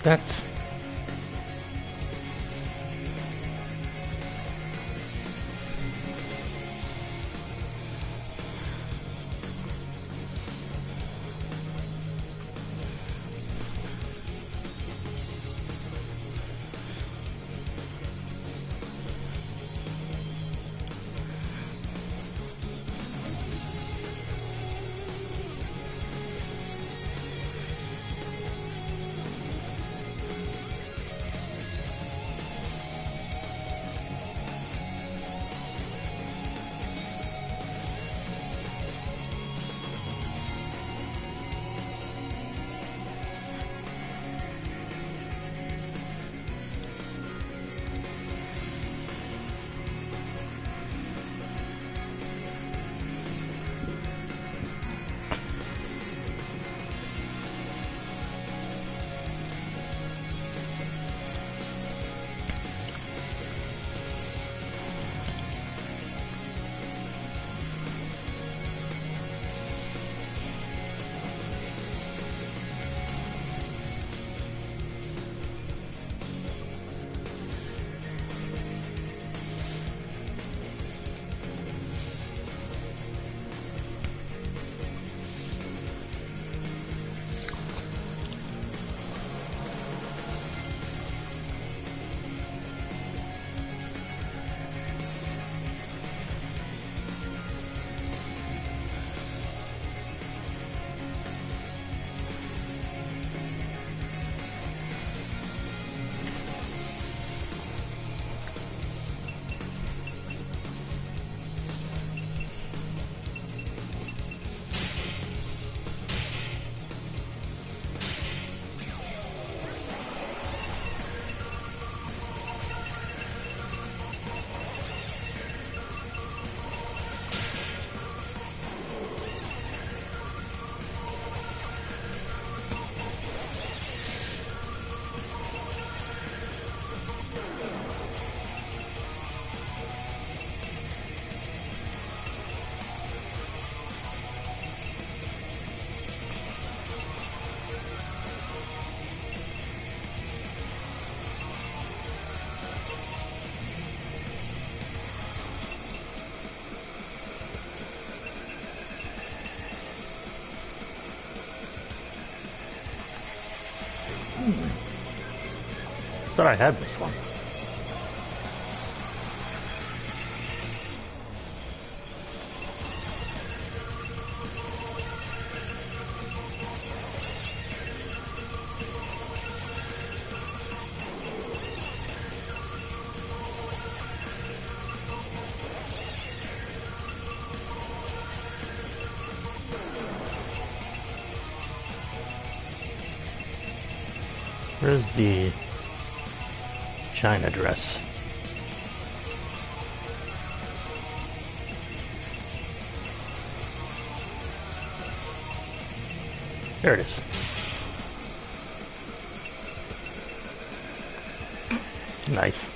That's thought I had this one. Where's the China dress? There it is. Nice.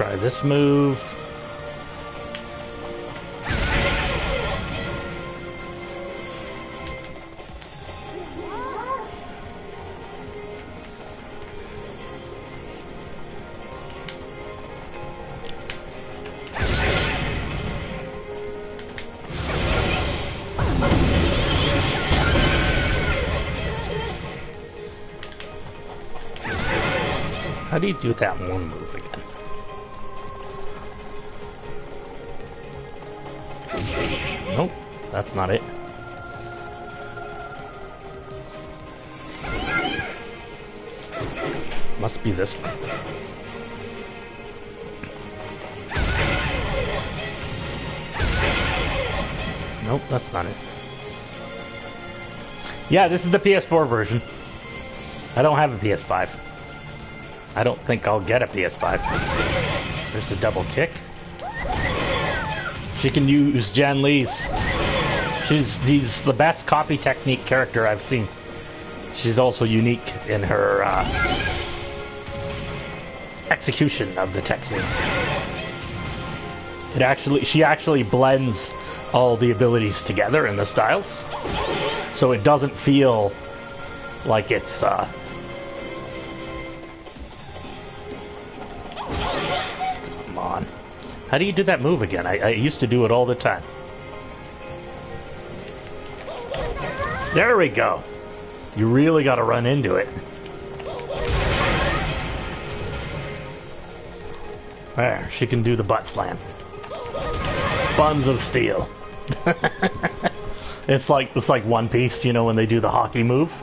try this move. How do you do that one move again? Nope, that's not it. Must be this one. Nope, that's not it. Yeah, this is the PS4 version. I don't have a PS5. I don't think I'll get a PS5. There's the double kick. She can use Jan Lee's. She's the best copy technique character I've seen. She's also unique in her execution of the techniques. She actually blends all the abilities together in the styles, so it doesn't feel like it's come on. How do you do that move again? I used to do it all the time. There we go. You really got to run into it. There, she can do the butt slam. Buns of steel. It's like One Piece, you know, when they do the hockey move,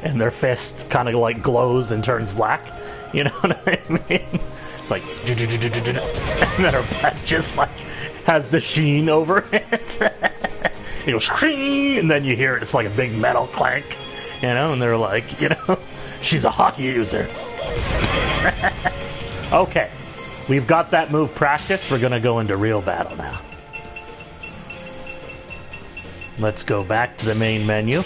and their fist kind of like glows and turns black. You know what I mean? It's like, and then her butt just like has the sheen over it. It goes, and then you hear it. It's like a big metal clank, you know. And they're like, you know, she's a hockey user. Okay, we've got that move practiced. We're gonna go into real battle now. Let's go back to the main menu.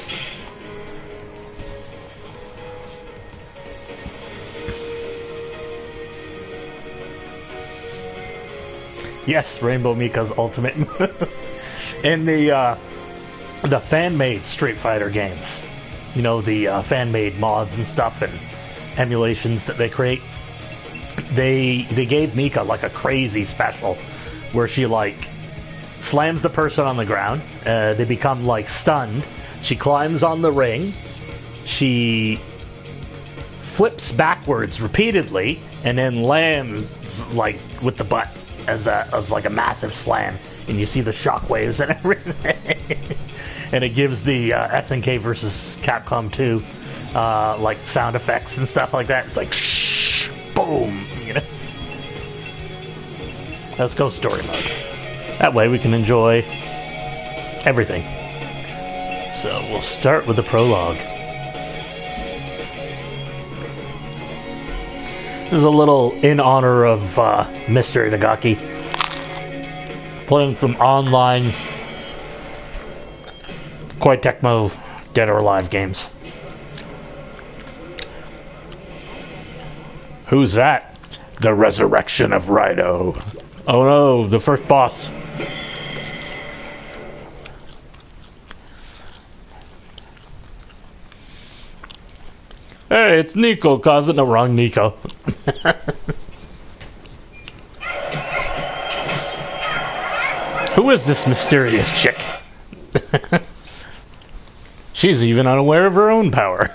Yes, Rainbow Mika's ultimate move. In the fan-made Street Fighter games, you know, the fan-made mods and stuff and emulations that they create, they gave Mika like a crazy special where she like slams the person on the ground, they become like stunned, she climbs on the ring, she flips backwards repeatedly, and then lands like with the butt as like a massive slam, and you see the shockwaves and everything. And it gives the SNK versus Capcom 2 like sound effects and stuff like that. It's like shh, boom, you know. Let's go story mode. That way we can enjoy everything. So we'll start with the prologue. This is a little in honor of Mr. Itagaki, playing from online Koei Tecmo Dead or Alive games. Who's that? The resurrection of Rhino. Oh no, the first boss. Hey, it's Nico causing the wrong Nico. Who is this mysterious chick? She's even unaware of her own power.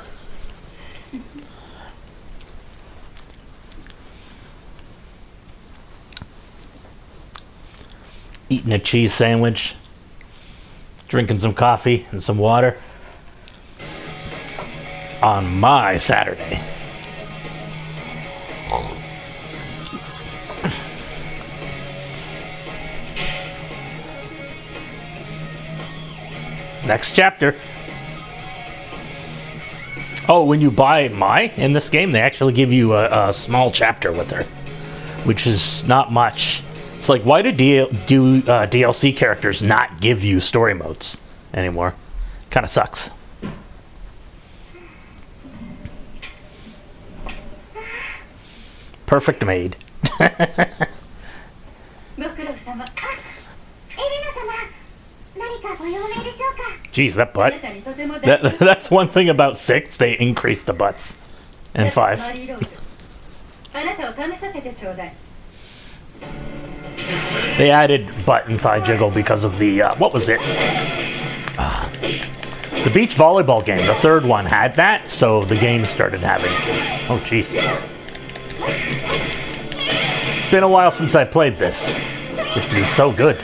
Eating a cheese sandwich, drinking some coffee and some water on my Saturday. Next chapter. Oh, when you buy Mai in this game, they actually give you a small chapter with her, which is not much. It's like, why do DLC characters not give you story modes anymore? Kind of sucks. Perfect made. Jeez, that butt. That's one thing about 6, they increase the butts. And 5. They added butt and thigh jiggle because of the, what was it? The beach volleyball game, the third one, had that, so the game started having... Oh, jeez. It's been a while since I played this. It used to be so good.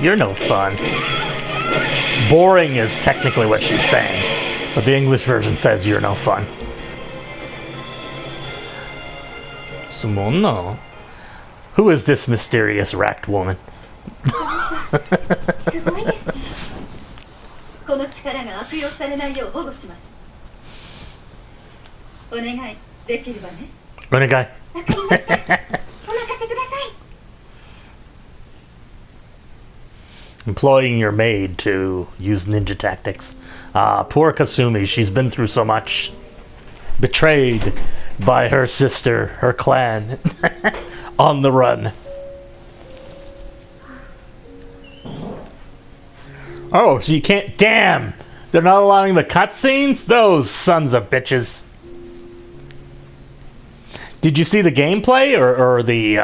You're no fun. Boring is technically what she's saying, but the English version says you're no fun. Sumono? Who is this mysterious wrecked woman? Onegai. Employing your maid to use ninja tactics. Poor Kasumi, she's been through so much. Betrayed by her sister, her clan. On the run. Oh, so you can't... Damn! They're not allowing the cutscenes? Those sons of bitches. Did you see the gameplay or the...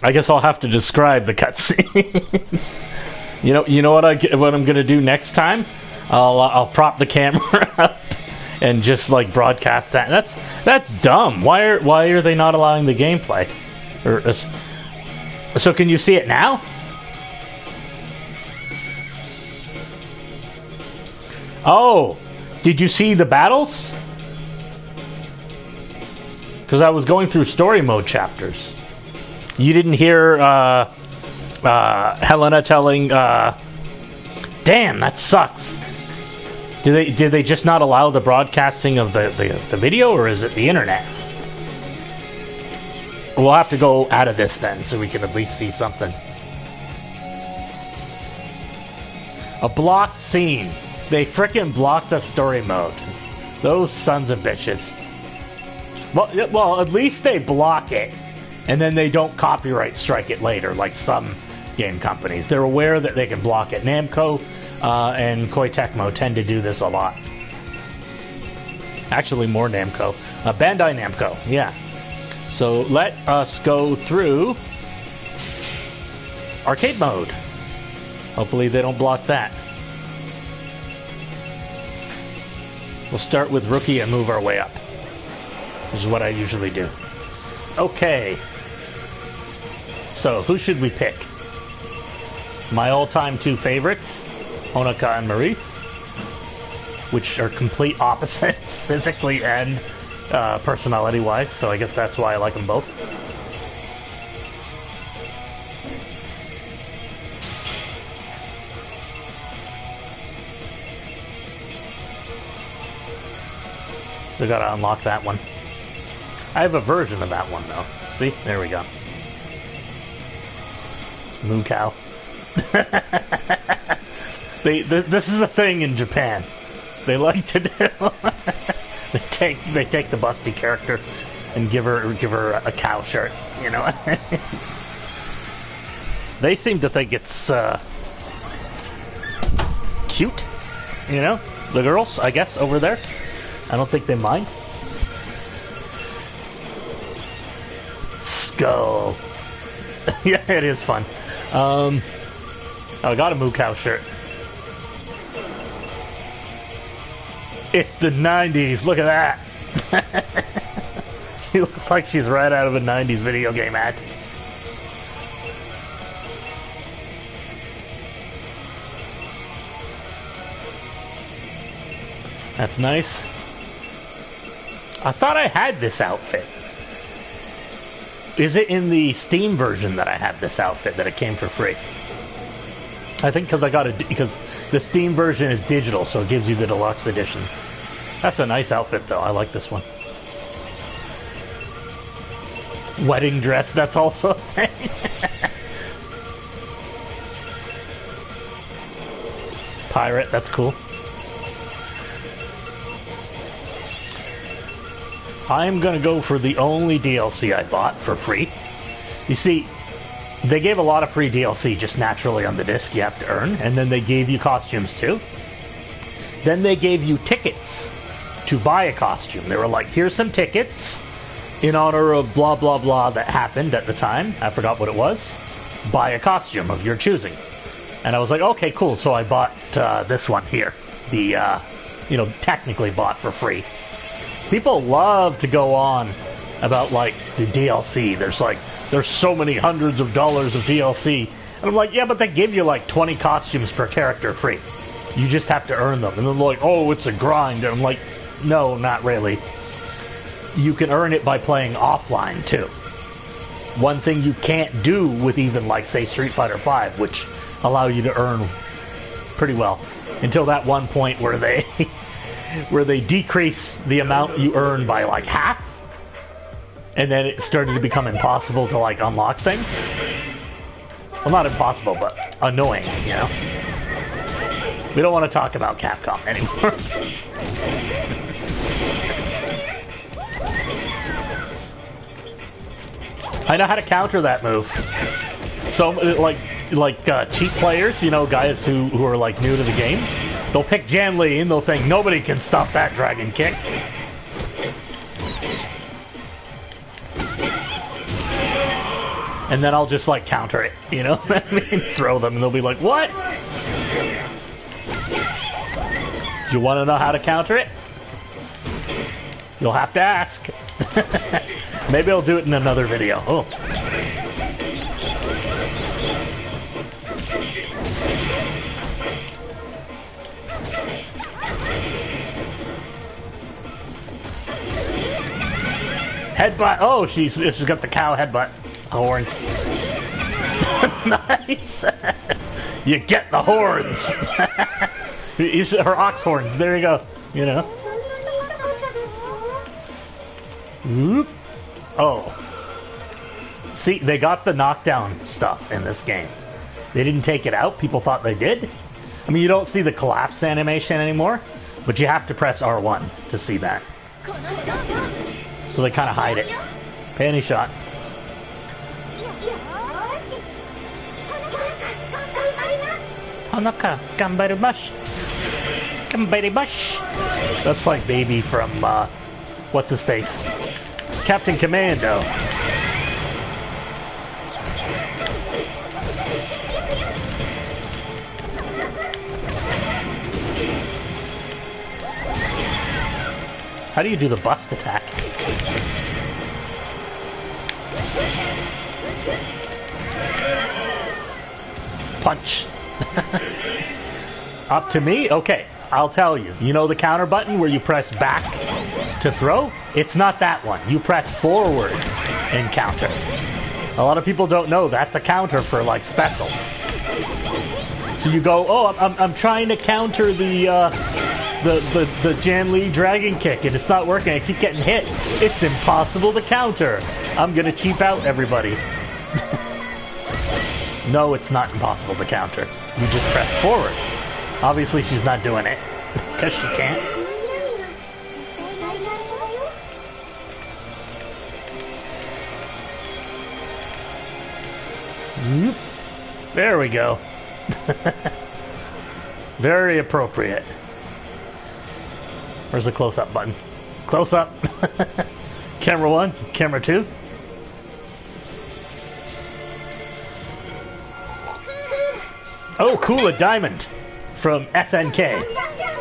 I guess I'll have to describe the cutscenes. You know what I'm gonna do next time? I'll prop the camera up and just like broadcast that. That's dumb. Why are they not allowing the gameplay? So can you see it now? Oh, did you see the battles? Because I was going through story mode chapters. You didn't hear Helena telling... Damn, that sucks. Did they just not allow the broadcasting of the video, or is it the internet? We'll have to go out of this then, so we can at least see something. A blocked scene. They frickin' blocked the story mode. Those sons of bitches. Well, at least they block it, and then they don't copyright strike it later, like some game companies. They're aware that they can block it. Namco and Koei Tecmo tend to do this a lot. Actually, more Namco. Bandai Namco, yeah. So let us go through arcade mode. Hopefully they don't block that. We'll start with Rookie and move our way up. This is what I usually do. Okay. So, who should we pick? My all-time 2 favorites, Honoka and Marie, which are complete opposites, physically and personality-wise, so I guess that's why I like them both. So gotta unlock that one. I have a version of that one, though. See? There we go. Moo cow. This is a thing in Japan. They like to do. they take the busty character and give her a cow shirt. You know. They seem to think it's cute. You know, the girls, I guess, over there. I don't think they mind. Skull. Yeah, it is fun. I got a Moo Cow shirt. It's the 90s. Look at that. She looks like she's right out of a 90s video game ad. That's nice. I thought I had this outfit. Is it in the Steam version that I have this outfit, that it came for free? I think because I got it because the Steam version is digital, so it gives you the deluxe editions. That's a nice outfit, though. I like this one. Wedding dress, that's also a thing. Pirate, that's cool. I'm gonna go for the only DLC I bought for free. You see, they gave a lot of free DLC just naturally on the disc you have to earn, and then they gave you costumes too. Then they gave you tickets to buy a costume. They were like, here's some tickets in honor of blah blah blah that happened at the time. I forgot what it was. Buy a costume of your choosing. And I was like, okay, cool. So I bought this one here. The, technically bought for free. People love to go on about, like, the DLC. There's so many hundreds of dollars of DLC. And I'm like, yeah, but they give you, like, 20 costumes per character free. You just have to earn them. And they're like, oh, it's a grind. And I'm like, no, not really. You can earn it by playing offline, too. One thing you can't do with even, like, say, Street Fighter V, which allow you to earn pretty well, until that one point where they where they decrease the amount you earn by like half, and then it started to become impossible to like unlock things. Well, not impossible, but annoying, you know? We don't want to talk about Capcom anymore. I know how to counter that move. So, like cheap players, you know, guys who are like new to the game, they'll pick Jan Lee and they'll think nobody can stop that dragon kick. And then I'll just like counter it, you know? I mean, throw them and they'll be like, what? You want to know how to counter it? You'll have to ask. Maybe I'll do it in another video. Oh. Headbutt. Oh, she's got the cow headbutt horns. Nice. You get the horns. Her ox horns. There you go. You know. Whoop. Oh. See, they got the knockdown stuff in this game. They didn't take it out. People thought they did. I mean, you don't see the collapse animation anymore, but you have to press R1 to see that. So they kind of hide it. Panty shot. Hanaka, Gambarimash. Gambarimash. That's like Baby from, what's his face? Captain Commando. How do you do the bust attack? Punch. Up to me? Okay, I'll tell you. You know the counter button where you press back to throw? It's not that one. You press forward and counter. A lot of people don't know that's a counter for like specials. So you go, oh, I'm trying to counter the Jan Lee dragon kick and it's not working. I keep getting hit. It's impossible to counter. I'm gonna cheap out everybody. No, it's not impossible to counter. You just press forward. Obviously she's not doing it because she can't. There we go. Very appropriate. Where's the close-up button? Close-up. Camera 1, camera 2. Oh, cool, a Diamond from SNK.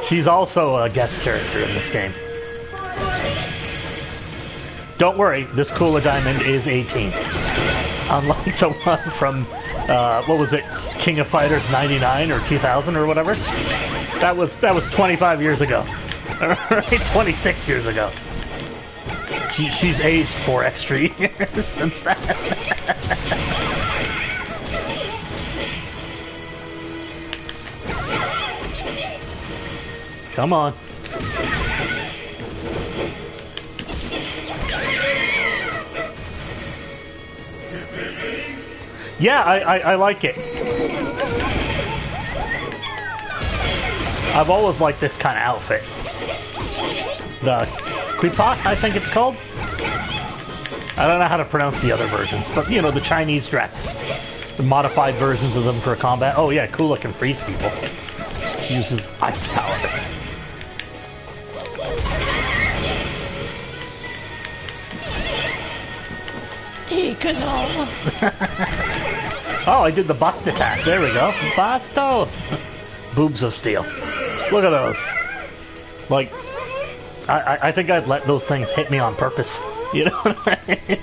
She's also a guest character in this game. Don't worry, this Kula Diamond is 18. Unlike the one from, what was it, King of Fighters 99 or 2000 or whatever? That was 25 years ago. Right, 26 years ago. She's aged 4 extra years since that. Come on. Yeah, I like it. I've always liked this kind of outfit. The Quipa, I think it's called. I don't know how to pronounce the other versions, but you know, the Chinese dress. The modified versions of them for combat. Oh yeah, Kula can freeze people. She uses ice powers. Oh, I did the bust attack. There we go. Busto! Boobs of steel. Look at those. Like, I think I'd let those things hit me on purpose. You know what I mean?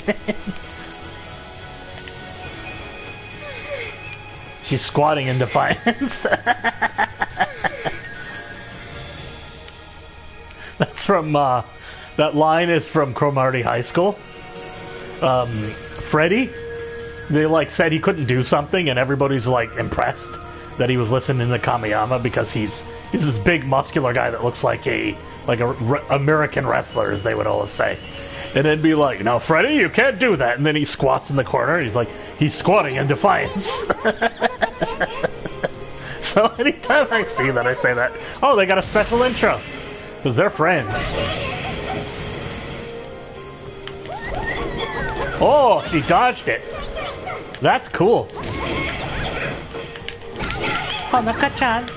She's squatting in defiance. That's from, that line is from Cromartie High School. Freddy, they like said he couldn't do something, and everybody's like impressed that he was listening to Kamiyama because he's this big muscular guy that looks like a American wrestler, as they would always say. And then be like, "No, Freddy, you can't do that." And then he squats in the corner. And he's like, he's squatting in defiance. So anytime I see that, I say that. Oh, they got a special intro because they're friends. Oh, she dodged it. That's cool. Hanaka-chan.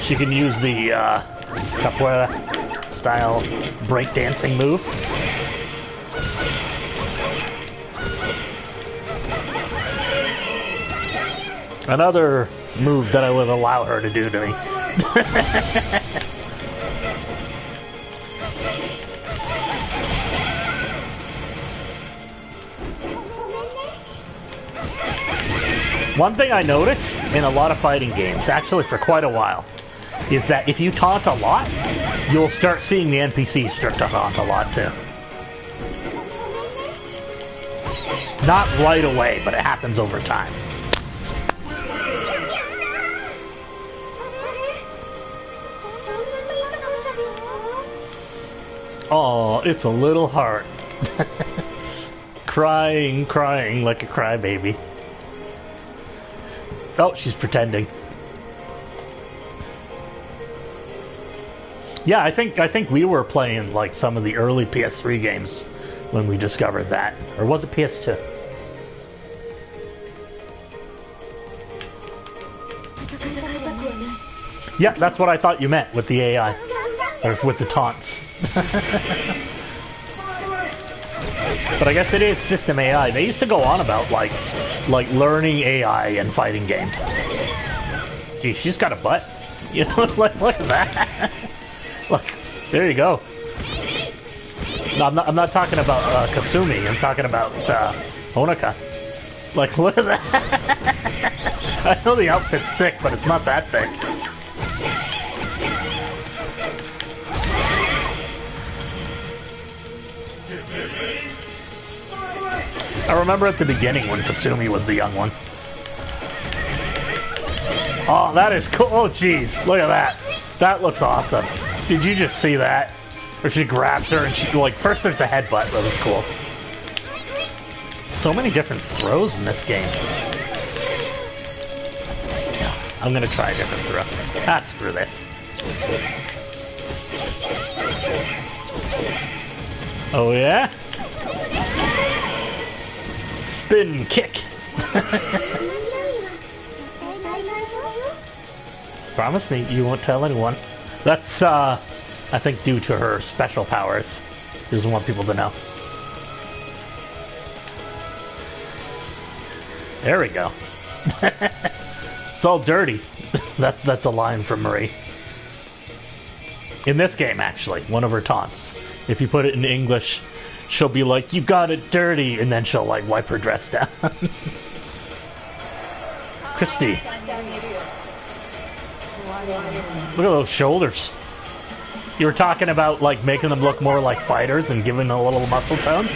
She can use the capoeira style breakdancing move. Another move that I would allow her to do to me. One thing I noticed in a lot of fighting games, actually for quite a while, is that if you taunt a lot, you'll start seeing the NPCs start to taunt a lot too. Not right away, but it happens over time. Oh, it's a little heart. Crying like a crybaby. Oh, she's pretending. Yeah, I think we were playing like some of the early PS3 games when we discovered that. Or was it PS2? Yeah, that's what I thought you meant with the AI. Or with the taunts. But I guess it is system AI. They used to go on about like learning AI in fighting games. Gee, she's got a butt. You know, look at that. Look, there you go. No, I'm not talking about Kasumi. I'm talking about Honoka. Like, look at that. I know the outfit's thick, but it's not that thick. I remember at the beginning when Kasumi was the young one. Oh, that is cool. Oh, jeez. Look at that. That looks awesome. Did you just see that? Where she grabs her and she, like, first there's the headbutt. That was cool. So many different throws in this game. Yeah, I'm gonna try a different throw. Ah, screw this. Oh, yeah? Spin kick. Promise me you won't tell anyone. That's, I think, due to her special powers. She doesn't want people to know. There we go. It's all dirty. That's a line from Marie. In this game, actually, one of her taunts. If you put it in English, she'll be like, "You got it dirty," and then she'll like wipe her dress down. Christy. Look at those shoulders. You were talking about like making them look more like fighters and giving them a little muscle tone?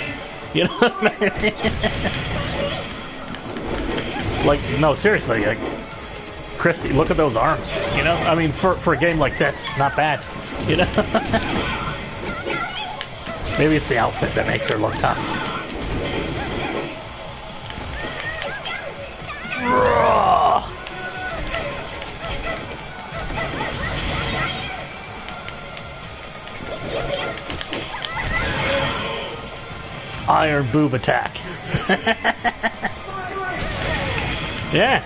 You know what I mean? Like, no, seriously, like, Christy, look at those arms, you know? I mean, for a game like this, not bad, you know? Maybe it's the outfit that makes her look tough. Iron boob attack. Yeah.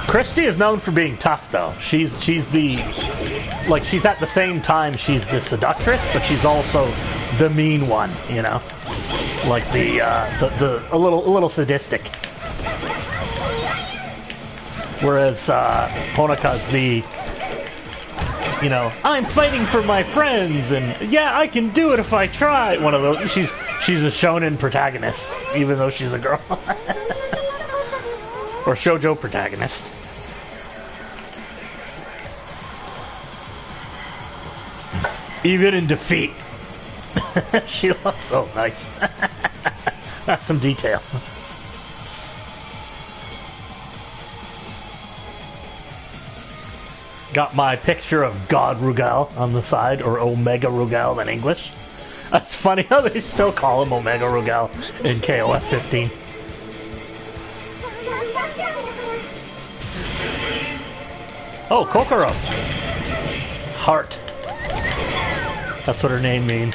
Christy is known for being tough, though. She's the, like, she's at the same time she's the seductress, but she's also the mean one, you know, like the a little sadistic. Whereas Honika's the, you know, I'm fighting for my friends, and yeah, I can do it if I try. One of those. She's a shonen protagonist, even though she's a girl. Or shoujo protagonist. Even in defeat. She looks so nice. That's some detail. Got my picture of God Rugal on the side, or Omega Rugal in English. That's funny how they still call him Omega Rugal in KOF 15. Oh, Kokoro! Heart. That's what her name means.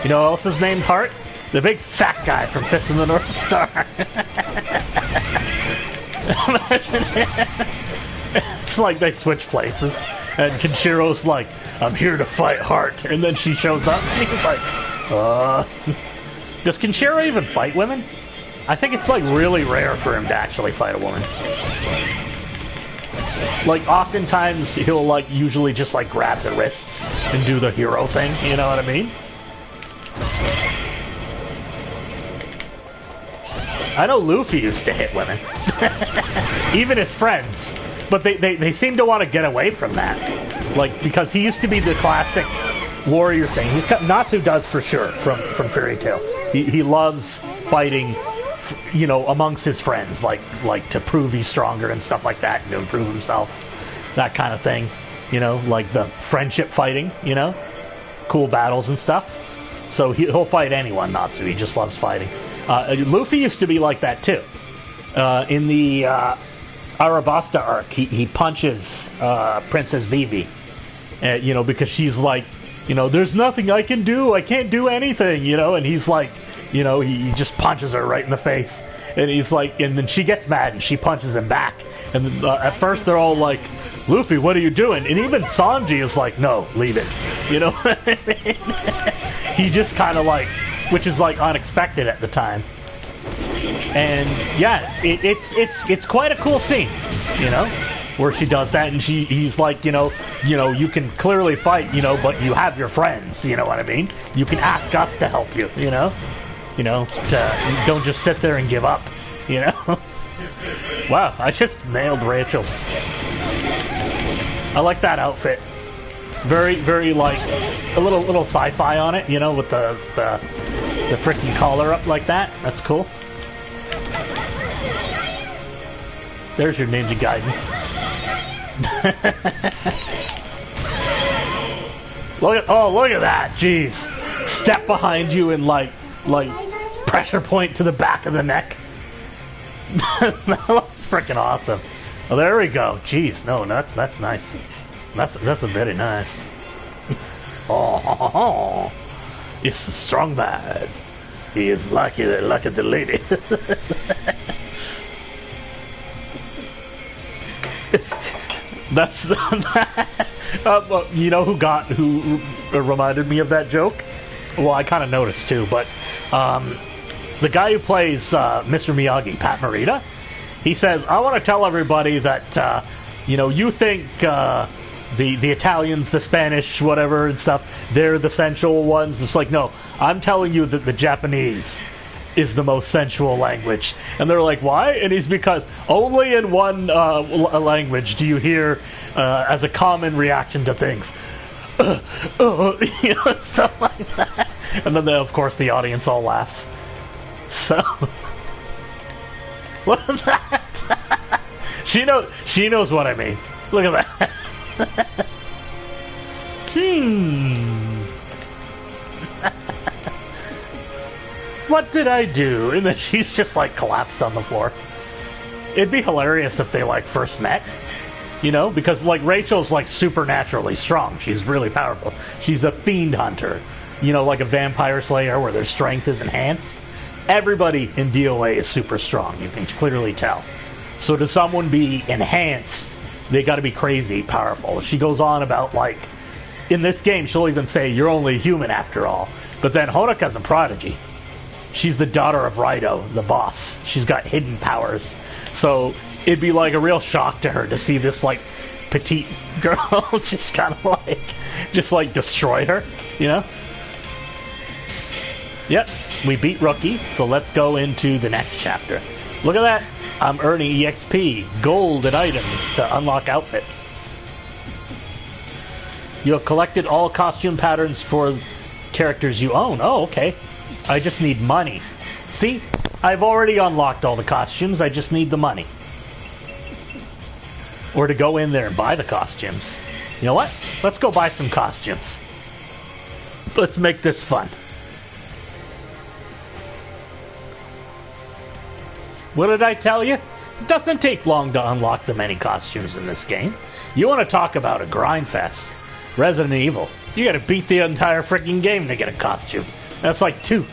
You know who else is named Heart? The big fat guy from Fist of the North Star. It's like they switch places. And Kenshiro's like, I'm here to fight Heart. And then she shows up and he's like, Does Kenshiro even fight women? I think it's like really rare for him to actually fight a woman. Like, oftentimes he'll like usually just like grab the wrists and do the hero thing, you know what I mean? I know Luffy used to hit women. Even his friends. But they seem to want to get away from that. Like, because he used to be the classic warrior thing. Natsu does for sure, from Fairy Tail. He loves fighting, you know, amongst his friends, like to prove he's stronger and stuff like that, and to improve himself. That kind of thing. You know, like the friendship fighting, you know? Cool battles and stuff. So he'll fight anyone, Natsu. He just loves fighting. Luffy used to be like that, too. In the Arabasta arc, he punches Princess Vivi. You know, because she's like, you know, there's nothing I can do. I can't do anything, you know? And he's like, you know, he just punches her right in the face. And he's like, and then she gets mad and she punches him back. And at first they're all like, Luffy, what are you doing? And even Sanji is like, no, leave it. You know what I mean? He just kind of like, which is like unexpected at the time. And yeah, it's quite a cool scene, you know, where she does that, and he's like, you know, you can clearly fight, you know, but you have your friends, you know what I mean? You can ask us to help you, you know, don't just sit there and give up, you know. Wow, I just nailed Rachel. I like that outfit. Very, very like a little sci-fi on it, you know, with the freaking collar up like that. That's cool. There's your Ninja Gaiden. Look at that. Jeez. Step behind you and like pressure point to the back of the neck. That looks freaking awesome. Oh, there we go. Jeez, no, that's nice. That's a very nice. Oh, it's a strong man. He is lucky at the lady. That's you know who reminded me of that joke? Well, I kind of noticed too, but the guy who plays Mr. Miyagi, Pat Morita, he says, I want to tell everybody that you know, you think the Italians, the Spanish, whatever and stuff, they're the sensual ones. It's like, no, I'm telling you that the Japanese is the most sensual language. And they're like, why? And he's because only in one language do you hear as a common reaction to things. You know, stuff like that. And then, of course, the audience all laughs. So, look at that. She knows what I mean. Look at that. What did I do? And then she's just like collapsed on the floor. It'd be hilarious if they like first met, you know, because like Rachel's like supernaturally strong. She's really powerful. She's a fiend hunter, you know, like a vampire slayer where their strength is enhanced. Everybody in DOA is super strong. You can clearly tell. So to someone be enhanced, they got to be crazy powerful. She goes on about like, in this game, she'll even say, "You're only human after all." But then Honoka's a prodigy. She's the daughter of Raido, the boss. She's got hidden powers. So it'd be like a real shock to her to see this like petite girl just kind of like destroy her, you know? Yep, we beat Rookie, so let's go into the next chapter. Look at that. I'm earning EXP, gold, and items to unlock outfits. You have collected all costume patterns for characters you own. Oh, okay. I just need money. See? I've already unlocked all the costumes. I just need the money. Or to go in there and buy the costumes. You know what? Let's go buy some costumes. Let's make this fun. What did I tell you? It doesn't take long to unlock the many costumes in this game. You want to talk about a grind fest. Resident Evil. You gotta beat the entire freaking game to get a costume. That's like 2.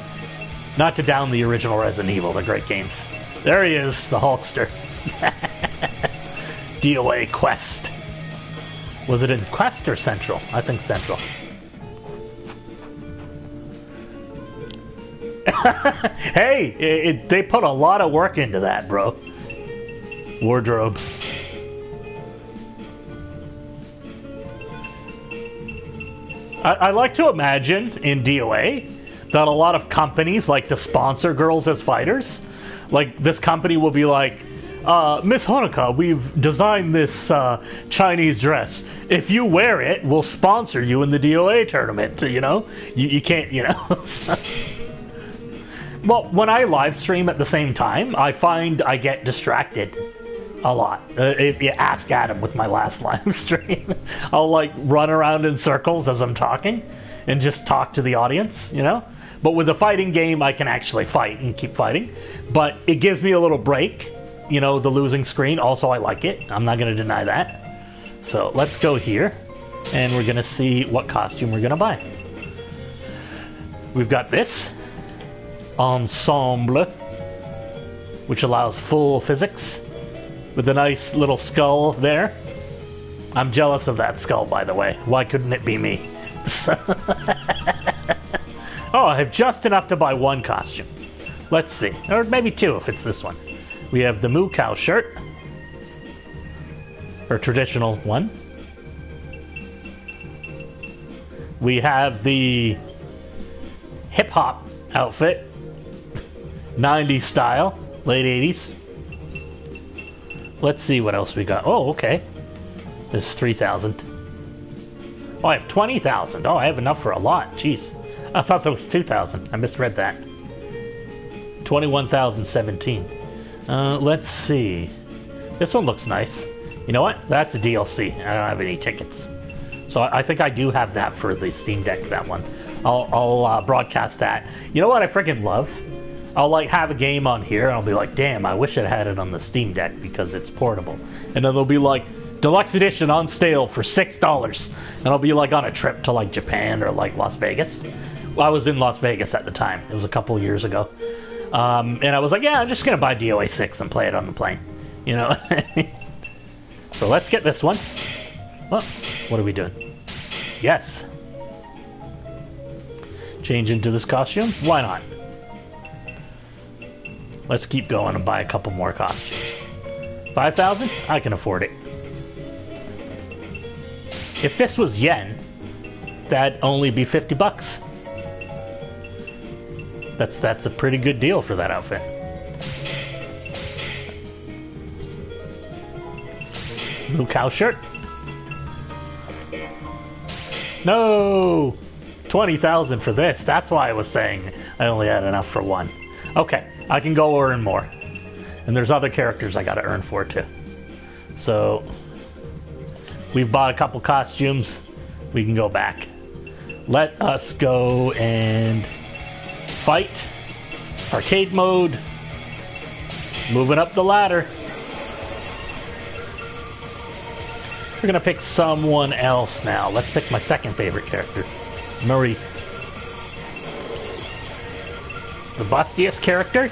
Not to down the original Resident Evil, they're great games. There he is, the Hulkster. DOA Quest. Was it in Quest or Central? I think Central. Hey, they put a lot of work into that, bro. Wardrobe. I like to imagine in DOA that a lot of companies like to sponsor girls as fighters. Like, this company will be like, Miss Honoka, we've designed this Chinese dress. If you wear it, we'll sponsor you in the DOA tournament, you know? You can't, you know? Well, when I live stream at the same time, I find I get distracted a lot. If you ask Adam with my last live stream, I'll like run around in circles as I'm talking and just talk to the audience, you know? But with a fighting game, I can actually fight and keep fighting. But it gives me a little break, you know, the losing screen. Also, I like it. I'm not going to deny that. So let's go here, and we're going to see what costume we're going to buy. We've got this ensemble, which allows full physics with a nice little skull there. I'm jealous of that skull, by the way. Why couldn't it be me? Oh, I have just enough to buy 1 costume. Let's see. Or maybe 2 if it's this one. We have the Moo Cow shirt. Or traditional one. We have the hip-hop outfit. 90s style. Late 80s. Let's see what else we got. Oh, okay. There's 3,000. Oh, I have 20,000. Oh, I have enough for a lot. Jeez. I thought that was 2,000. I misread that. 21,017. Let's see. This one looks nice. You know what? That's a DLC. I don't have any tickets. So I think I do have that for the Steam Deck, that one. I'll broadcast that. You know what I freaking love? I'll like have a game on here and I'll be like, damn, I wish I had it on the Steam Deck because it's portable. And then they'll be like, Deluxe Edition on sale for $6. And I'll be like on a trip to like Japan or like Las Vegas. Well, I was in Las Vegas at the time. It was a couple years ago. And I was like, yeah, I'm just going to buy DOA6 and play it on the plane. You know? So let's get this one. Well, what are we doing? Yes. Change into this costume? Why not? Let's keep going and buy a couple more costumes. 5,000? I can afford it. If this was yen, that'd only be 50 bucks. That's a pretty good deal for that outfit. Moo Cow shirt. No! 20,000 for this. That's why I was saying I only had enough for 1. Okay, I can go earn more. And there's other characters I gotta earn for too. So, we've bought a couple costumes. We can go back. Let us go and fight Arcade mode. Moving up the ladder. We're gonna pick someone else now. Let's pick my second favorite character, Marie. The bustiest character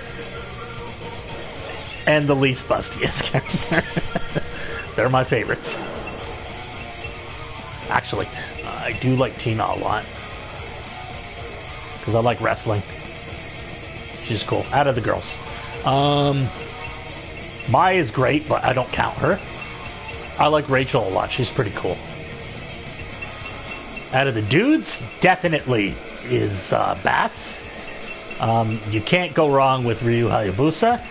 and the least bustiest character. They're my favorites. Actually, I do like Tina a lot because I like wrestling. She's cool. Out of the girls, Mai is great, but I don't count her. I like Rachel a lot. She's pretty cool. Out of the dudes, definitely is Bass. You can't go wrong with Ryu Hayabusa.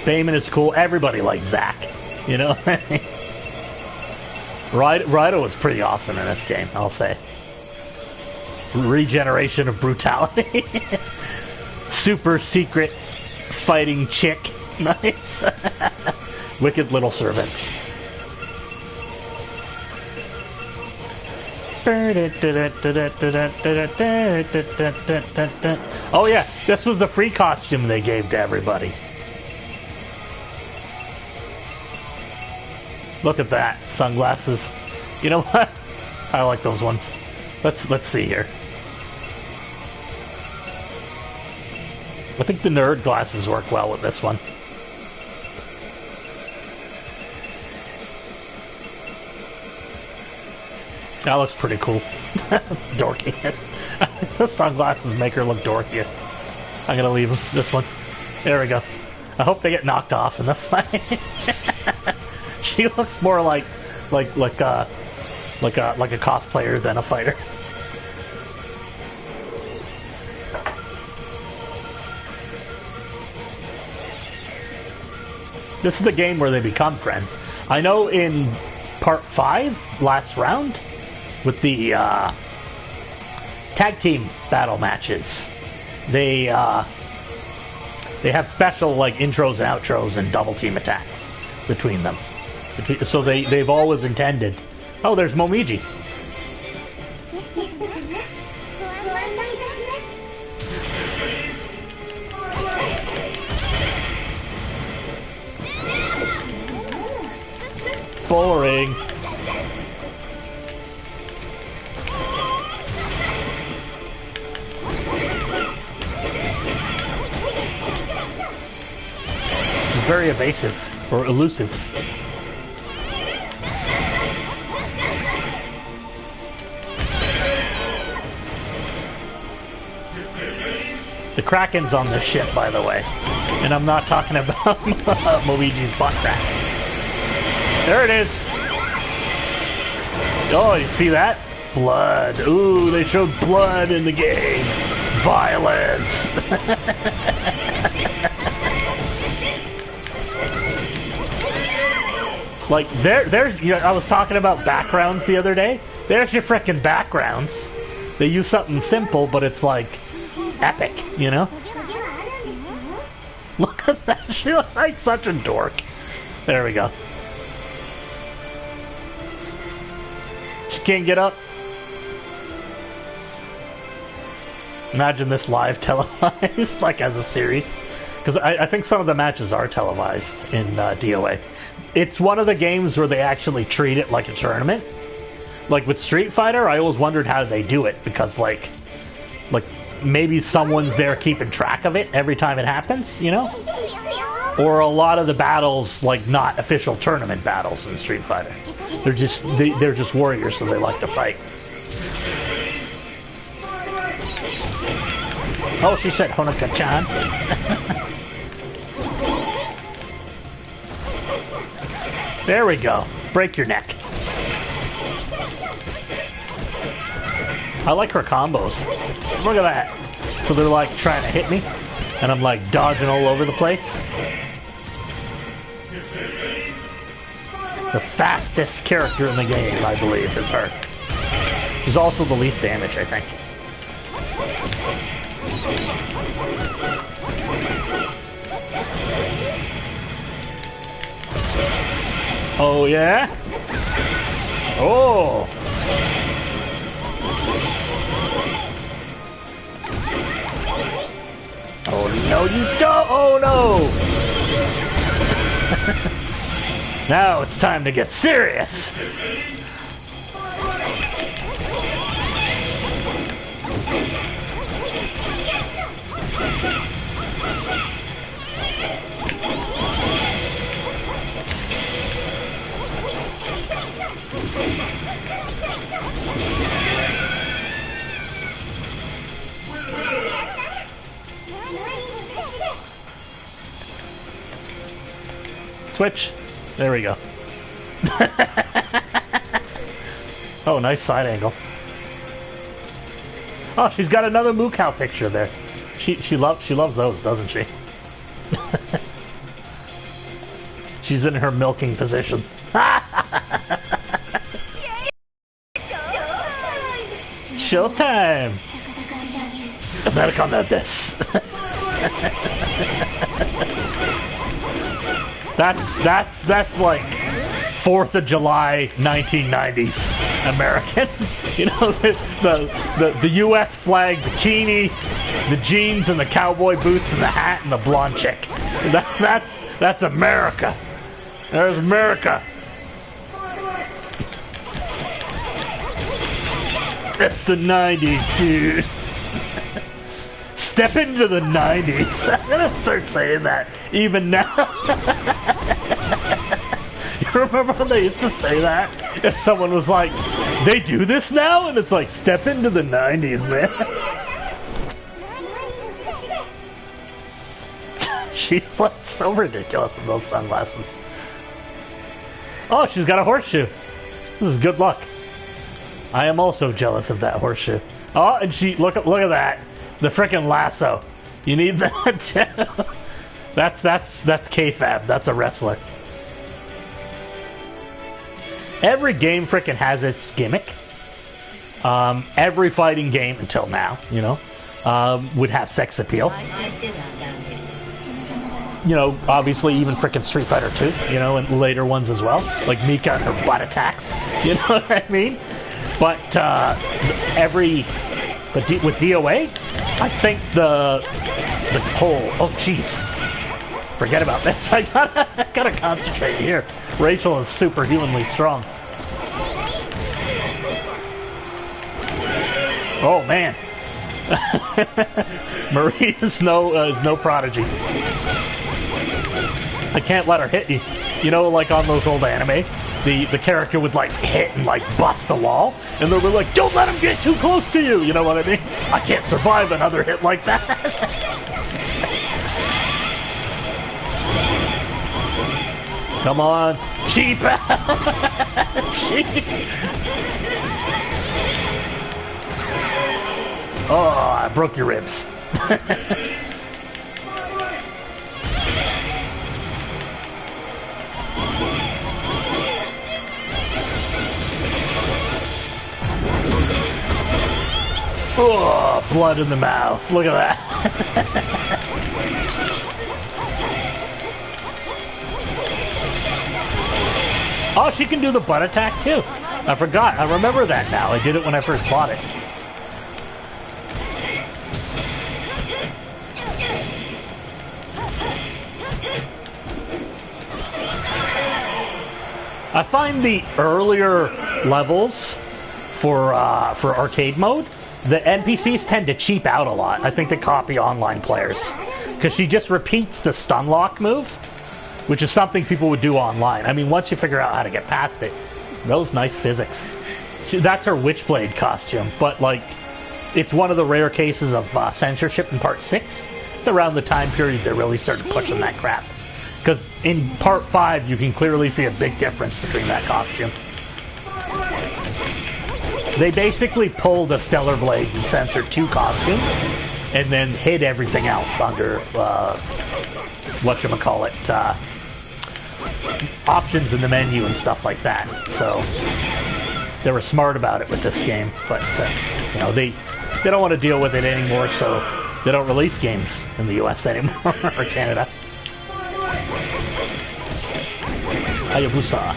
Bayman is cool. Everybody likes Zack. You know? Raido was pretty awesome in this game, I'll say. Regeneration of brutality. Super secret fighting chick. Nice. Wicked little servant. Oh yeah, this was the free costume they gave to everybody. Look at that, sunglasses. You know what? I like those ones. Let's see here. I think the nerd glasses work well with this one. That looks pretty cool. Dorky. The sunglasses make her look dorky. I'm gonna leave this one. There we go. I hope they get knocked off in the fight. She looks more like a cosplayer than a fighter. This is the game where they become friends. I know in part 5, last round, with the tag team battle matches, they have special like intros and outros and double team attacks between them. So they've always intended. Oh, there's Momiji. Boring. He's very evasive or elusive. The Kraken's on this ship, by the way. And I'm not talking about Moiji's butt crack. There it is! Oh, you see that? Blood. Ooh, they showed blood in the game. Violence. Like, there's, you know, I was talking about backgrounds the other day. There's your frickin' backgrounds. They use something simple, but it's like epic, you know? Look at that. She looks like such a dork. There we go. She can't get up. Imagine this live televised, like as a series. Because I think some of the matches are televised in DOA. It's one of the games where they actually treat it like a tournament. Like with Street Fighter, I always wondered how they do it. Because like maybe someone's there keeping track of it every time it happens, you know? Or a lot of the battles, like not official tournament battles in Street Fighter. They're just warriors, so they like to fight. Oh, she said Honoka-chan. There we go. Break your neck. I like her combos. Look at that. So they're like trying to hit me, and I'm like dodging all over the place. The fastest character in the game, I believe, is her. She's also the least damage, I think. Oh, yeah? Oh! No, you don't! Oh no! Now it's time to get serious! Switch. There we go. Oh, nice side angle. Oh, she's got another moo cow picture there. She loves those, doesn't she? She's in her milking position. Showtime! I better come at this. That's like 4th of July 1990s American. You know, the US flag bikini, the jeans and the cowboy boots and the hat and the blonde chick. That's America. There's America. It's the 90s, dude. Step into the 90s. I'm gonna start saying that even now. You remember when they used to say that? If someone was like, they do this now? And it's like, step into the 90s, man. She's like so ridiculous with those sunglasses. Oh, she's got a horseshoe. This is good luck. I am also jealous of that horseshoe. Oh, and she look at that. The frickin' lasso. You need that too. That's kayfabe. That's a wrestler. Every game frickin' has its gimmick. Every fighting game until now, you know, would have sex appeal. You know, obviously even frickin' Street Fighter 2, you know, and later ones as well, like Mika and her butt attacks. You know what I mean? But with DOA, I think the whole... Oh, jeez. Forget about this. I gotta concentrate here. Rachel is superhumanly strong. Oh, man. Marie is no prodigy. I can't let her hit you. You know, like on those old anime, the character would like hit and like bust the wall, and they were like, "Don't let him get too close to you." You know what I mean? I can't survive another hit like that. Come on, cheap. Cheap. Oh, I broke your ribs. Oh, blood in the mouth. Look at that. Oh, she can do the butt attack too. I forgot. I remember that now. I did it when I first bought it. I find the earlier levels for arcade mode, the NPCs tend to cheap out a lot. I think they copy online players. Because she just repeats the stun lock move, which is something people would do online. I mean, once you figure out how to get past it, those nice physics. That's her Witchblade costume, but like, it's one of the rare cases of censorship in Part 6. It's around the time period they really started pushing that crap. Because in Part 5, you can clearly see a big difference between that costume. They basically pulled a Stellar Blade and censored 2 costumes, and then hid everything else under, whatchamacallit, options in the menu and stuff like that. So, they were smart about it with this game, but, you know, they don't want to deal with it anymore, so they don't release games in the US anymore, or Canada. Hayabusa.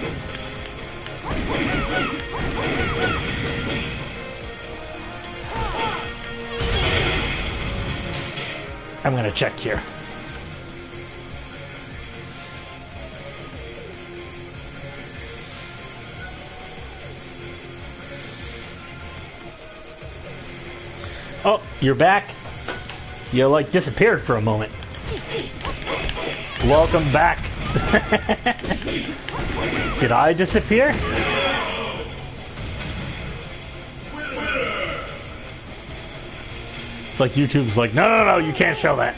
I'm gonna check here. Oh, you're back. You, like, disappeared for a moment. Welcome back. Did I disappear? It's like YouTube's like, no, you can't show that.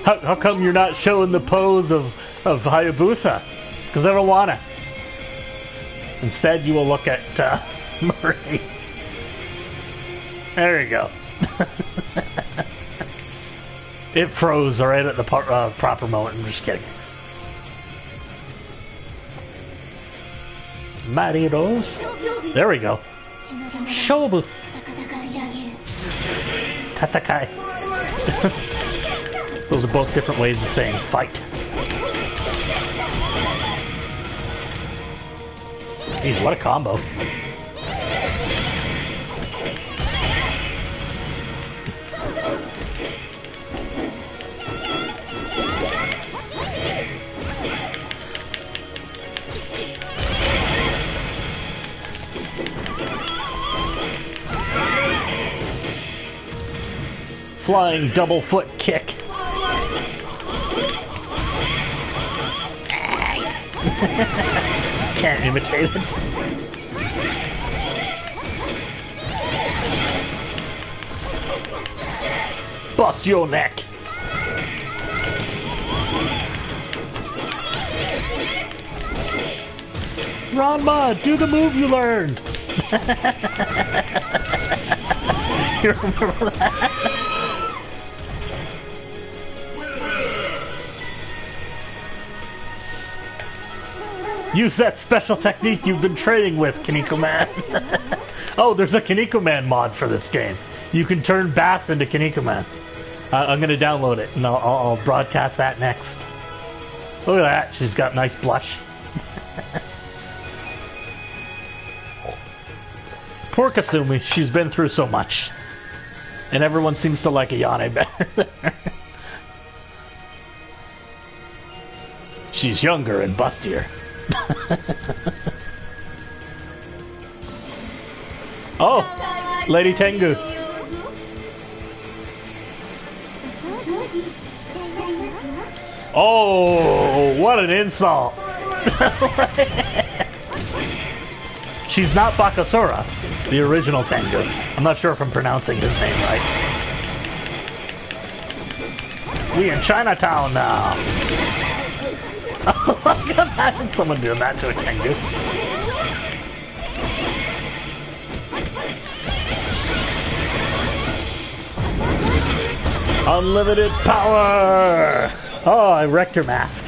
How come you're not showing the pose of Hayabusa? Because I don't wanna. Instead, you will look at Murray. There you go. It froze right at the proper moment. I'm just kidding. Maridos. There we go. Shobu. Tatakai. Those are both different ways of saying fight. Jeez, what a combo. Flying double foot kick. Can't imitate it. Bust your neck. Ranma, do the move you learned. You remember that? Use that special technique you've been training with, Kaneko Man. Oh, there's a Kaneko Man mod for this game. You can turn Bass into Kaneko Man. I'm going to download it, and I'll broadcast that next. Look at that. She's got nice blush. Poor Kasumi. She's been through so much. And everyone seems to like Ayane better. She's younger and bustier. Oh, Lady Tengu. Oh, what an insult. She's not Bakasura, the original Tengu. I'm not sure if I'm pronouncing his name right. We in Chinatown now. Imagine someone doing that to a Tengu. Unlimited power! Oh, I wrecked her mask.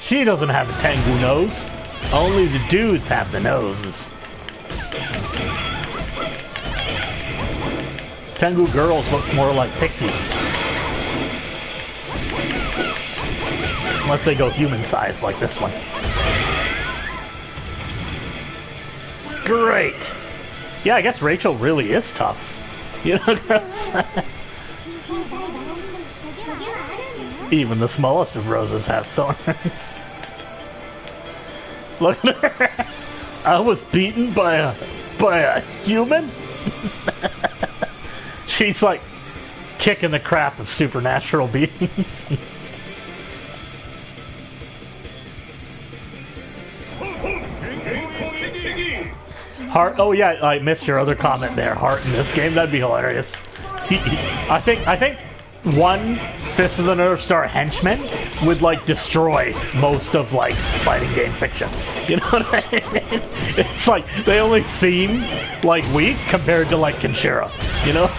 She doesn't have a Tengu nose. Only the dudes have the noses. Tengu girls look more like pixies. Unless they go human-sized like this one. Great! Yeah, I guess Rachel really is tough. You know, even the smallest of roses have thorns. Look at her! I was beaten by a human? She's like kicking the crap of supernatural beings. Heart. Oh yeah, I missed your other comment there. Heart in this game, that'd be hilarious. I think 1/5 of the Nerve Star henchmen would like destroy most of like fighting game fiction. You know what I mean? It's like they only seem like weak compared to like Kenshiro. You know?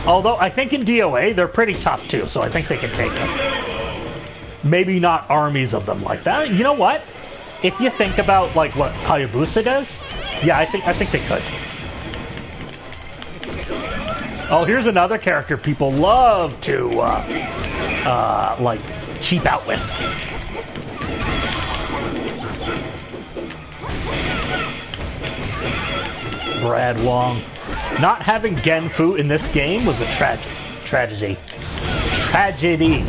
Although I think in DOA they're pretty tough too, so I think they can take them. Maybe not armies of them like that. You know what? If you think about like what Hayabusa does, yeah, I think they could. Oh, here's another character people love to like cheap out with. Brad Wong. Not having Genfu in this game was a tragedy. Tragedy.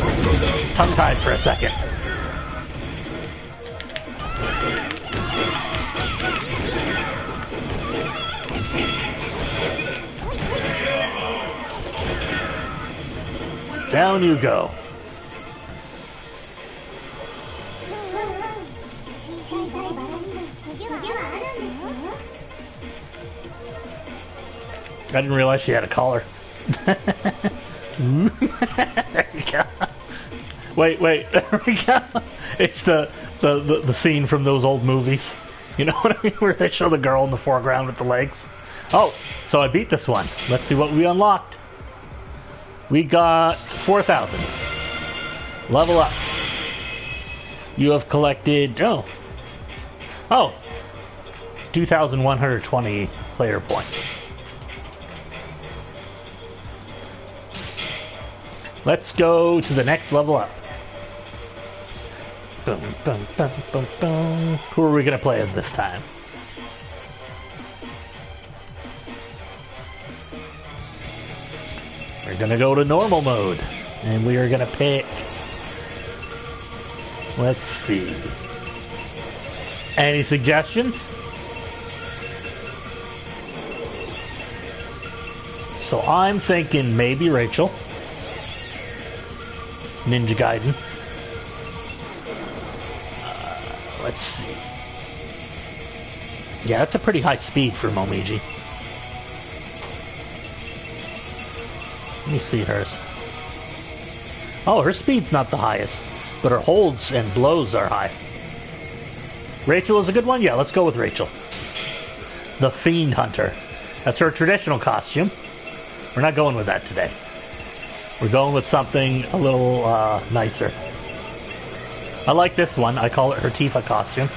Tongue-tied for a second. Down you go. I didn't realize she had a collar. There you go. Wait, there we go. It's the scene from those old movies. You know what I mean? Where they show the girl in the foreground with the legs. Oh, so I beat this one. Let's see what we unlocked. We got 4,000. Level up. You have collected... Oh. 2,120 player points. Let's go to the next level up. Boom, boom, boom, boom, boom. Who are we going to play as this time? We're going to go to normal mode. And we are going to pick... Let's see. Any suggestions? So I'm thinking maybe Rachel. Ninja Gaiden. Let's see. Yeah, that's a pretty high speed for Momiji. Let me see hers. Oh, her speed's not the highest, but her holds and blows are high. Rachel is a good one? Yeah, let's go with Rachel. The Fiend Hunter. That's her traditional costume. We're not going with that today. We're going with something a little nicer. I like this one. I call it her Tifa costume.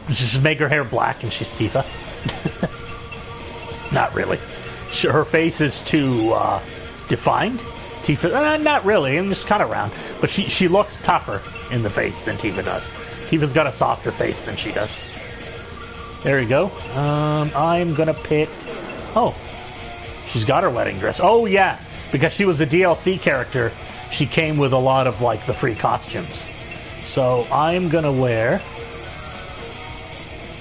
Just make her hair black and she's Tifa. Not really. Her face is too defined. Tifa, not really. I'm just kind of round. But she looks tougher in the face than Tifa does. Tifa's got a softer face than she does. There you go. I'm gonna pick... Oh. She's got her wedding dress. Oh, yeah. Because she was a DLC character, she came with a lot of, like, the free costumes. So I'm gonna wear...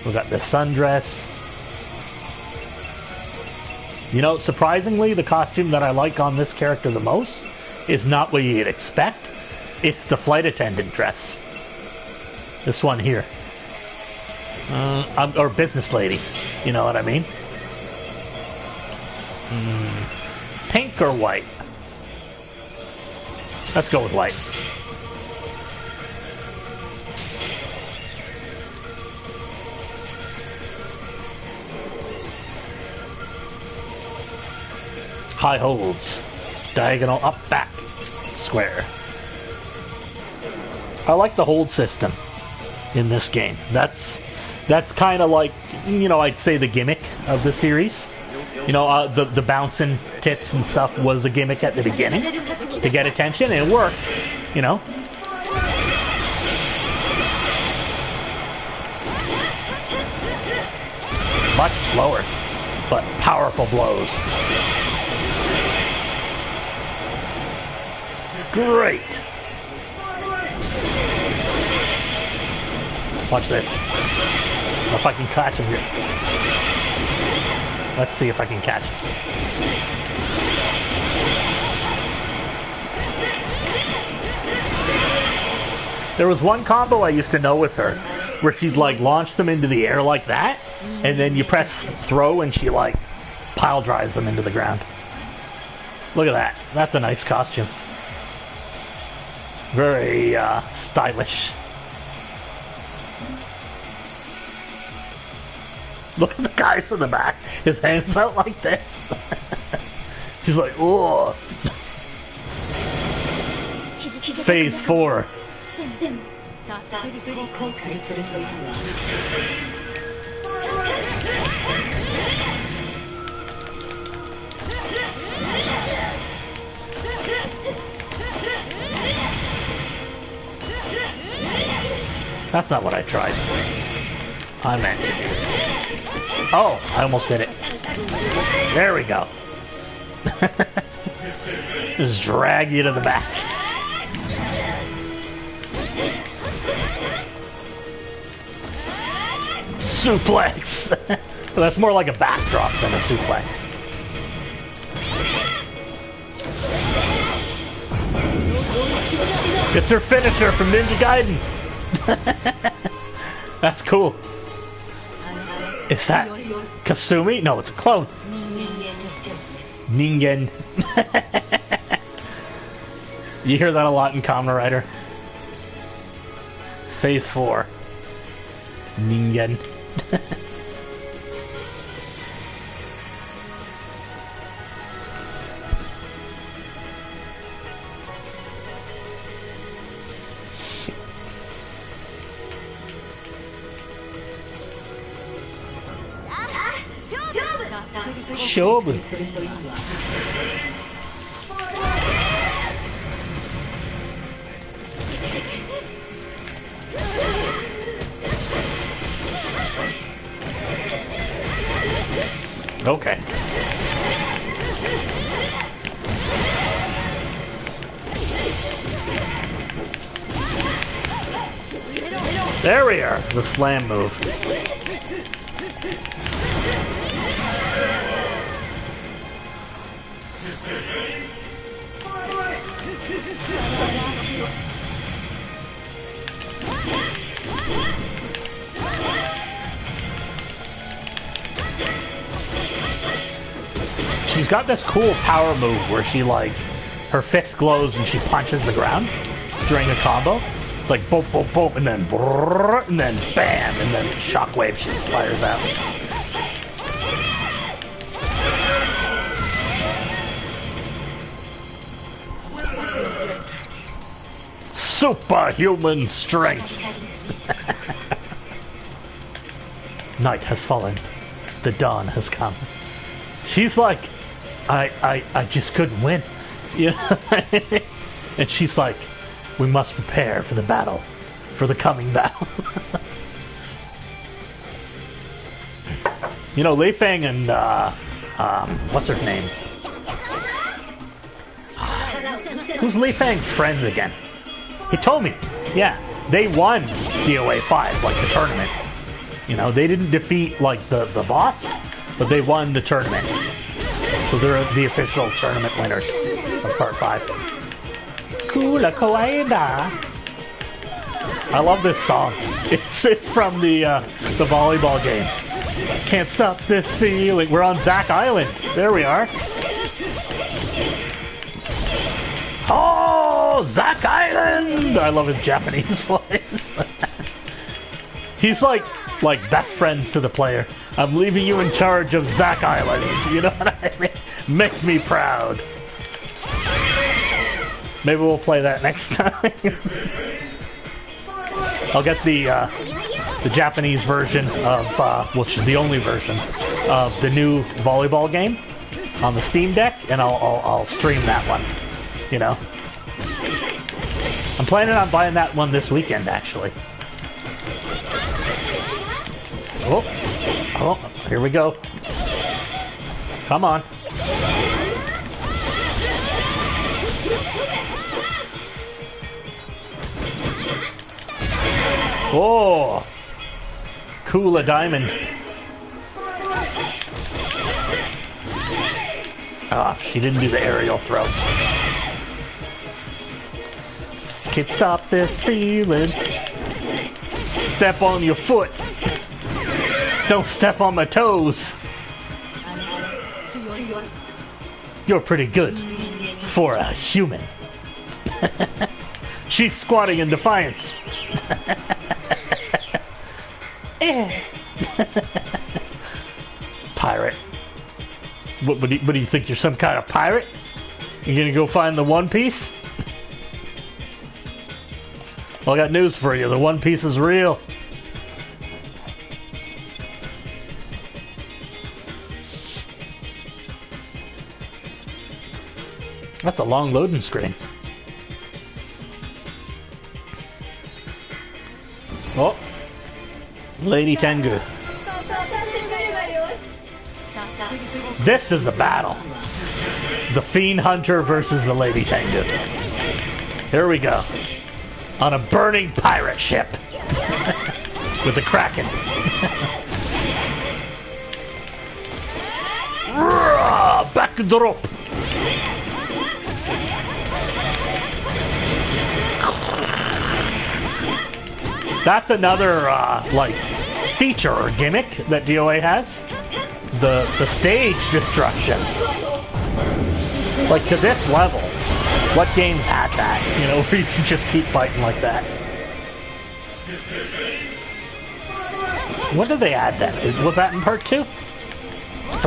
We got the sundress. You know, surprisingly, the costume that I like on this character the most is not what you'd expect. It's the flight attendant dress. This one here. Or business lady. You know what I mean? Pink or white? Let's go with white. High holds. Diagonal up, back. Square. I like the hold system in this game. That's kind of like, you know, I'd say the gimmick of the series. You know, the bouncing tits and stuff was a gimmick at the beginning to get attention, and it worked, you know. Much slower, but powerful blows. Great! Watch this. If I can catch him here. Let's see if I can catch him. There was one combo I used to know with her, where she'd like launch them into the air like that, and then you press throw and she like pile drives them into the ground. Look at that. That's a nice costume. Very stylish. Look at the guys in the back. His hands out like this. She's like, oh. Phase 4. That's not what I tried. I meant to do. Oh, I almost did it. There we go. Just drag you to the back. Suplex. Well, that's more like a backdrop than a suplex. It's her finisher from Ninja Gaiden. That's cool. Is that Kasumi? No, it's a clone. Ningen. You hear that a lot in Kamen Rider. Phase 4. Ningen. Shobu. Okay. There we are. The slam move. She's got this cool power move where she, like, her fist glows and she punches the ground during a combo. It's like boom, boom, boom, and then brrr, and then bam, and then shockwave she fires out. Superhuman strength. Night has fallen. The dawn has come. She's like, I just couldn't win. You know? And she's like, we must prepare for the battle. For the coming battle. You know, Li Feng and, what's her name? Who's Li Feng's friends again? He told me. Yeah, they won DOA6, like the tournament. You know, they didn't defeat, like, the boss, but they won the tournament. So they're the official tournament winners of Part 5. Kula Kawaida. I love this song. It's from the volleyball game. Can't stop this feeling. We're on Zack Island. There we are. Oh, Zack Island! I love his Japanese voice. He's like best friends to the player. I'm leaving you in charge of Zack Island. You know what I mean? Makes me proud. Maybe we'll play that next time. I'll get the Japanese version of, which is the only version of the new volleyball game on the Steam Deck, and I'll stream that one. You know, I'm planning on buying that one this weekend, actually. Oh, here we go. Come on. Oh, Kula Diamond. Ah, she didn't do the aerial throw. Can't stop this feeling. Step on your foot. Don't step on my toes. You're pretty good for a human. She's squatting in defiance. Pirate. What do you think? You're some kind of pirate? You gonna go find the One Piece? Well, I got news for you. The One Piece is real. That's a long loading screen. Oh, Lady Tengu. This is the battle. The Fiend Hunter versus the Lady Tengu. Here we go. On a burning pirate ship. With the Kraken. Back to the rope. That's another, like, feature or gimmick that DOA has. The stage destruction. Like, to this level, what games had that? You know, where you can just keep fighting like that. When did they add that? Was that in part 2? I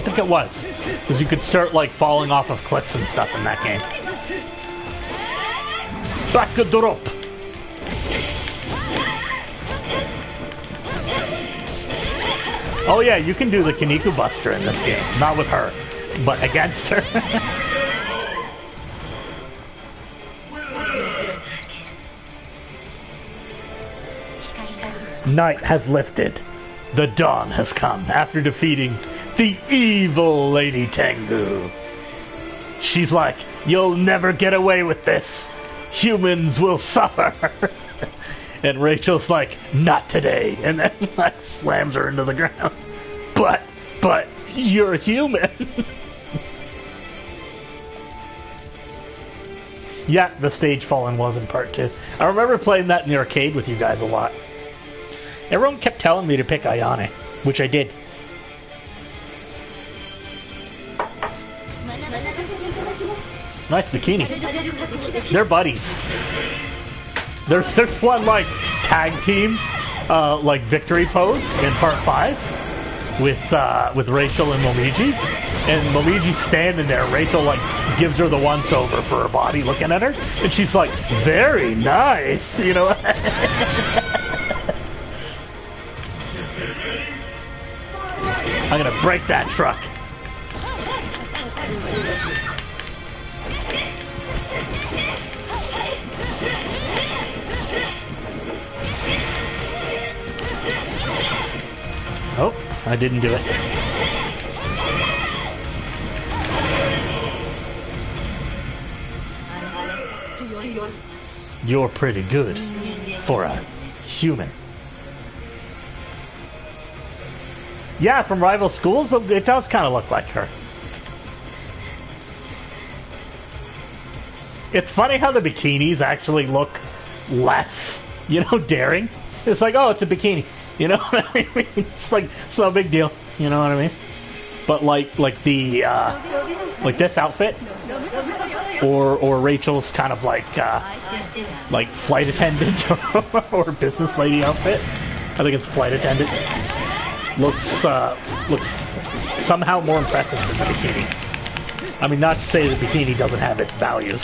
think it was. Because you could start, like, falling off of cliffs and stuff in that game. Back of the rope! Oh yeah, you can do the Kaneko Buster in this game. Not with her, but against her. Night has lifted. The dawn has come after defeating the evil Lady Tengu. She's like, you'll never get away with this. Humans will suffer. And Rachel's like, not today. And then like slams her into the ground. But you're a human. Yeah, the stage falling was in part 2. I remember playing that in the arcade with you guys a lot. Everyone kept telling me to pick Ayane, which I did. Nice bikini. They're buddies. There's one like tag team, like victory pose in part 5 with Rachel and Momiji, and Momiji's standing there. Rachel like gives her the once over for her body, looking at her, and she's like, "Very nice," you know. I'm gonna break that truck. Oh, I didn't do it. You're pretty good for a human. Yeah, from rival schools, it does kind of look like her. It's funny how the bikinis actually look less, you know, daring. It's like, oh, it's a bikini. You know what I mean? It's like, it's no big deal. You know what I mean? But like the, like this outfit, or Rachel's kind of like flight attendant or business lady outfit. I think it's flight attendant. Looks somehow more impressive than the bikini. I mean, not to say the bikini doesn't have its values.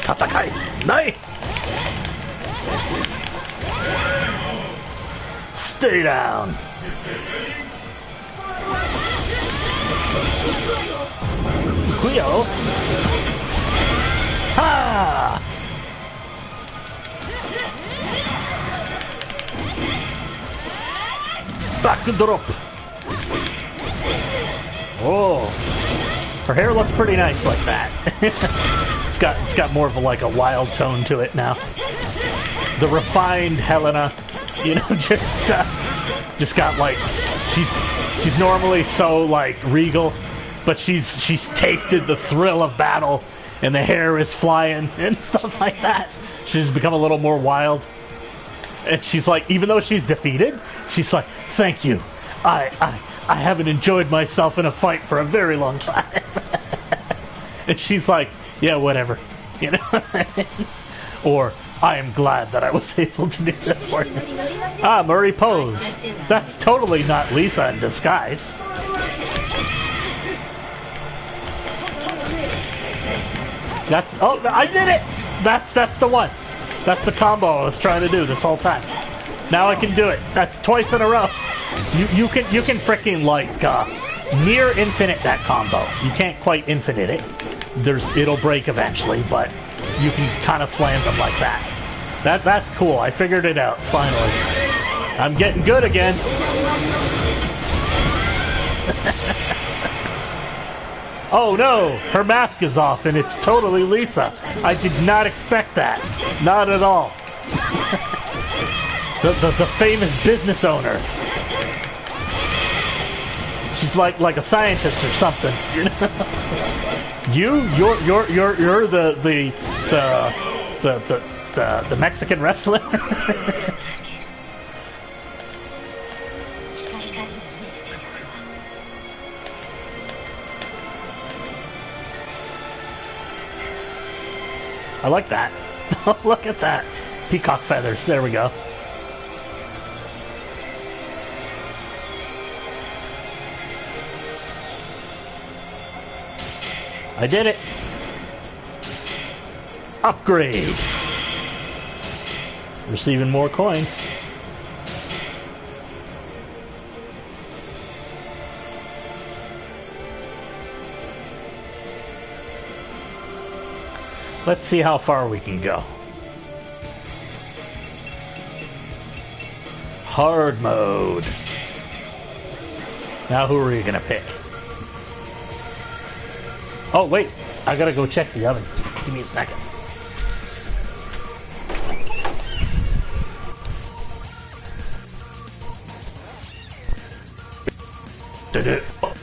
Tatakai! Nai! Stay down! Kuyo! Ha! Back to the rope! Oh! Her hair looks pretty nice like that. It's got more of a wild tone to it now. The refined Helena, you know, just got like she's normally so like regal, but she's tasted the thrill of battle, and the hair is flying and stuff like that. She's become a little more wild, and she's like, even though she's defeated, she's like, thank you. I haven't enjoyed myself in a fight for a very long time. And she's like, yeah, whatever, you know. Or, I am glad that I was able to do this for you. Ah, Murray pose. That's totally not Lisa in disguise. Oh, I did it! That's the one. That's the combo I was trying to do this whole time. Now I can do it. That's twice in a row. You can freaking like near infinite that combo. You can't quite infinite it. It'll break eventually, but you can kind of slam them like that. That's cool. I figured it out finally. I'm getting good again. Oh no, her mask is off and it's totally Lisa. I did not expect that. Not at all. the famous business owner. She's like a scientist or something. You know? You're the Mexican wrestler. I like that. Look at that. Peacock feathers. There we go. I did it. Upgrade. Receiving more coins. Let's see how far we can go. Hard mode. Now who are we gonna pick? Oh wait, I gotta go check the oven. Give me a second. Oh.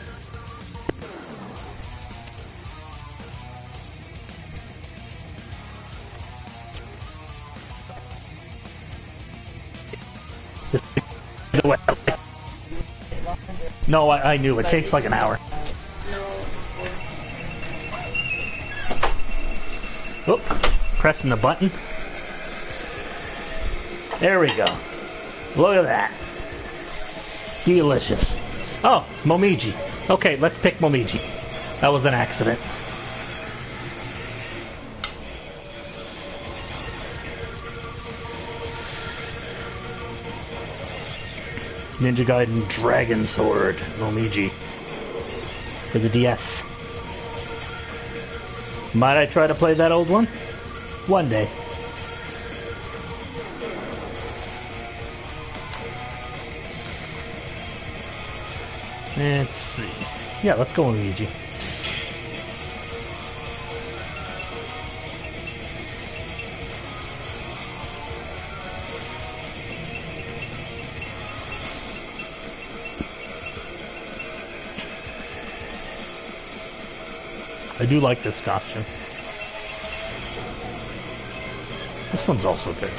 No, I knew. It takes like an hour. Oh, pressing the button. There we go. Look at that. Delicious. Oh, Momiji. Okay, let's pick Momiji. That was an accident. Ninja Gaiden Dragon Sword, Momiji, for the DS. Might I try to play that old one? One day. Let's see. Yeah, let's go Momiji. I do like this costume. This one's also good.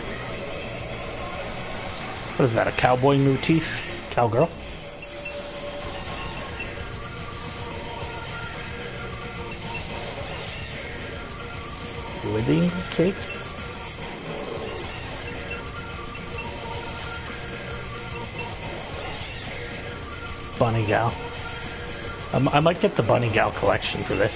What is that, a cowboy motif? Cowgirl? Wedding cake? Bunny Gal. I might get the Bunny Gal collection for this.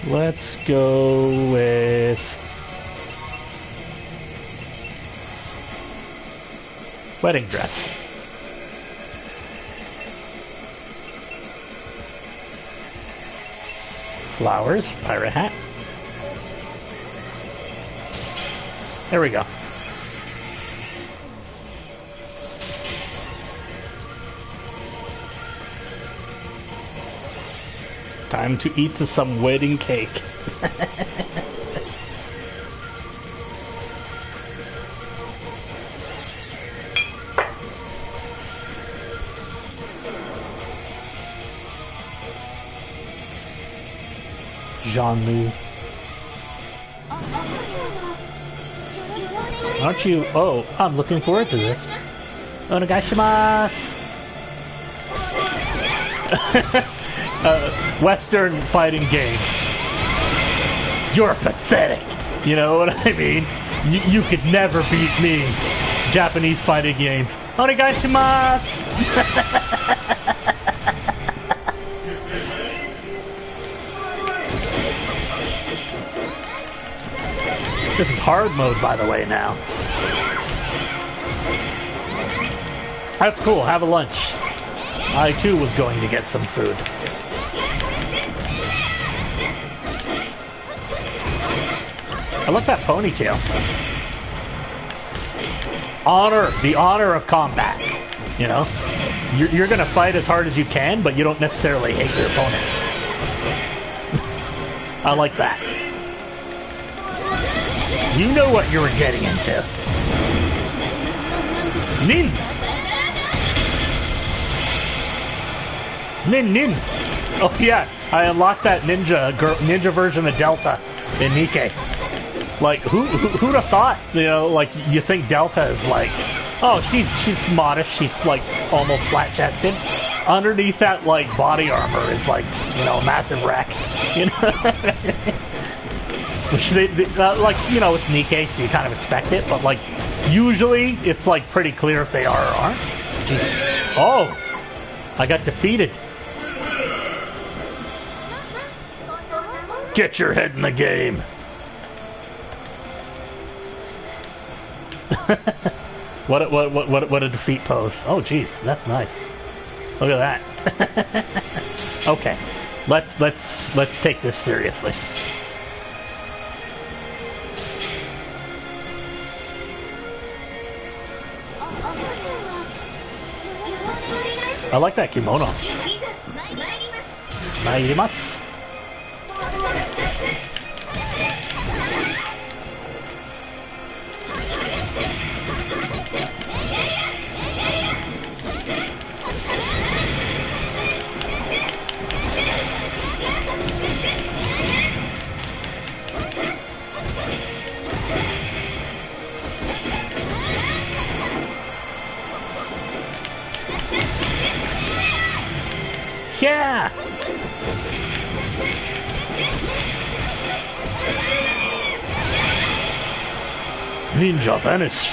Let's go with wedding dress. Flowers, pirate hat. There we go. Time to eat some wedding cake. Jean-Louis. Aren't you? Oh, I'm looking forward to this. Onegaishimasu! Western fighting game. You're pathetic. You know what I mean? You could never beat me. Japanese fighting games. Onegaishimasu! This is hard mode, by the way, now. That's cool. Have a lunch. I, too, was going to get some food. I love that ponytail. Honor. The honor of combat. You know? You're going to fight as hard as you can, but you don't necessarily hate your opponent. I like that. You know what you were getting into. Nin! Nin, nin! Oh yeah, I unlocked that ninja version of Delta in Nikkei. Like, who'd have thought, you know, like, you think Delta is like, oh, she's modest, she's like almost flat-chested. Underneath that, like, body armor is like, you know, a massive wreck, you know? Which like, you know, it's Nikkei, so you kind of expect it, but like, usually it's like pretty clear if they are or aren't. Jeez. Oh! I got defeated. Get your head in the game. What a defeat pose. Oh jeez, that's nice. Look at that. Okay. Let's take this seriously. I like that kimono. Mairimasu. Yeah! Ninja vanish.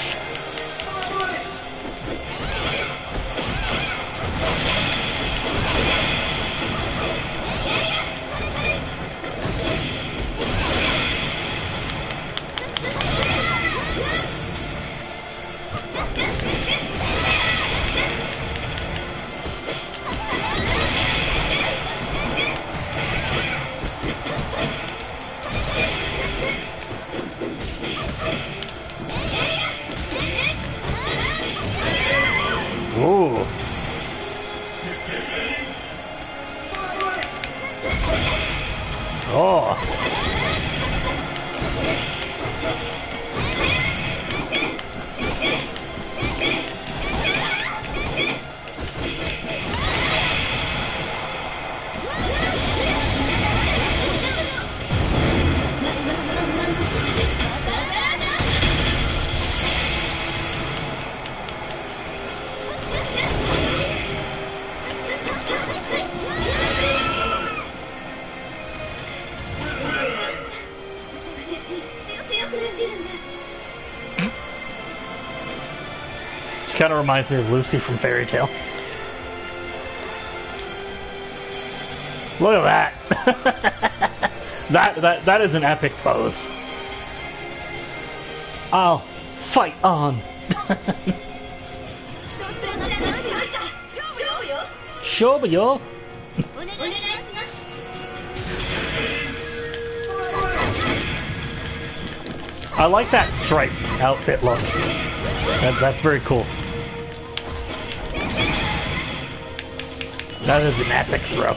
Ooh. Oh. Kind of reminds me of Lucy from Fairy Tail. Look at that. That is an epic pose. I'll fight on. Show yo. I like that striped outfit look. That's very cool. That is an epic throw.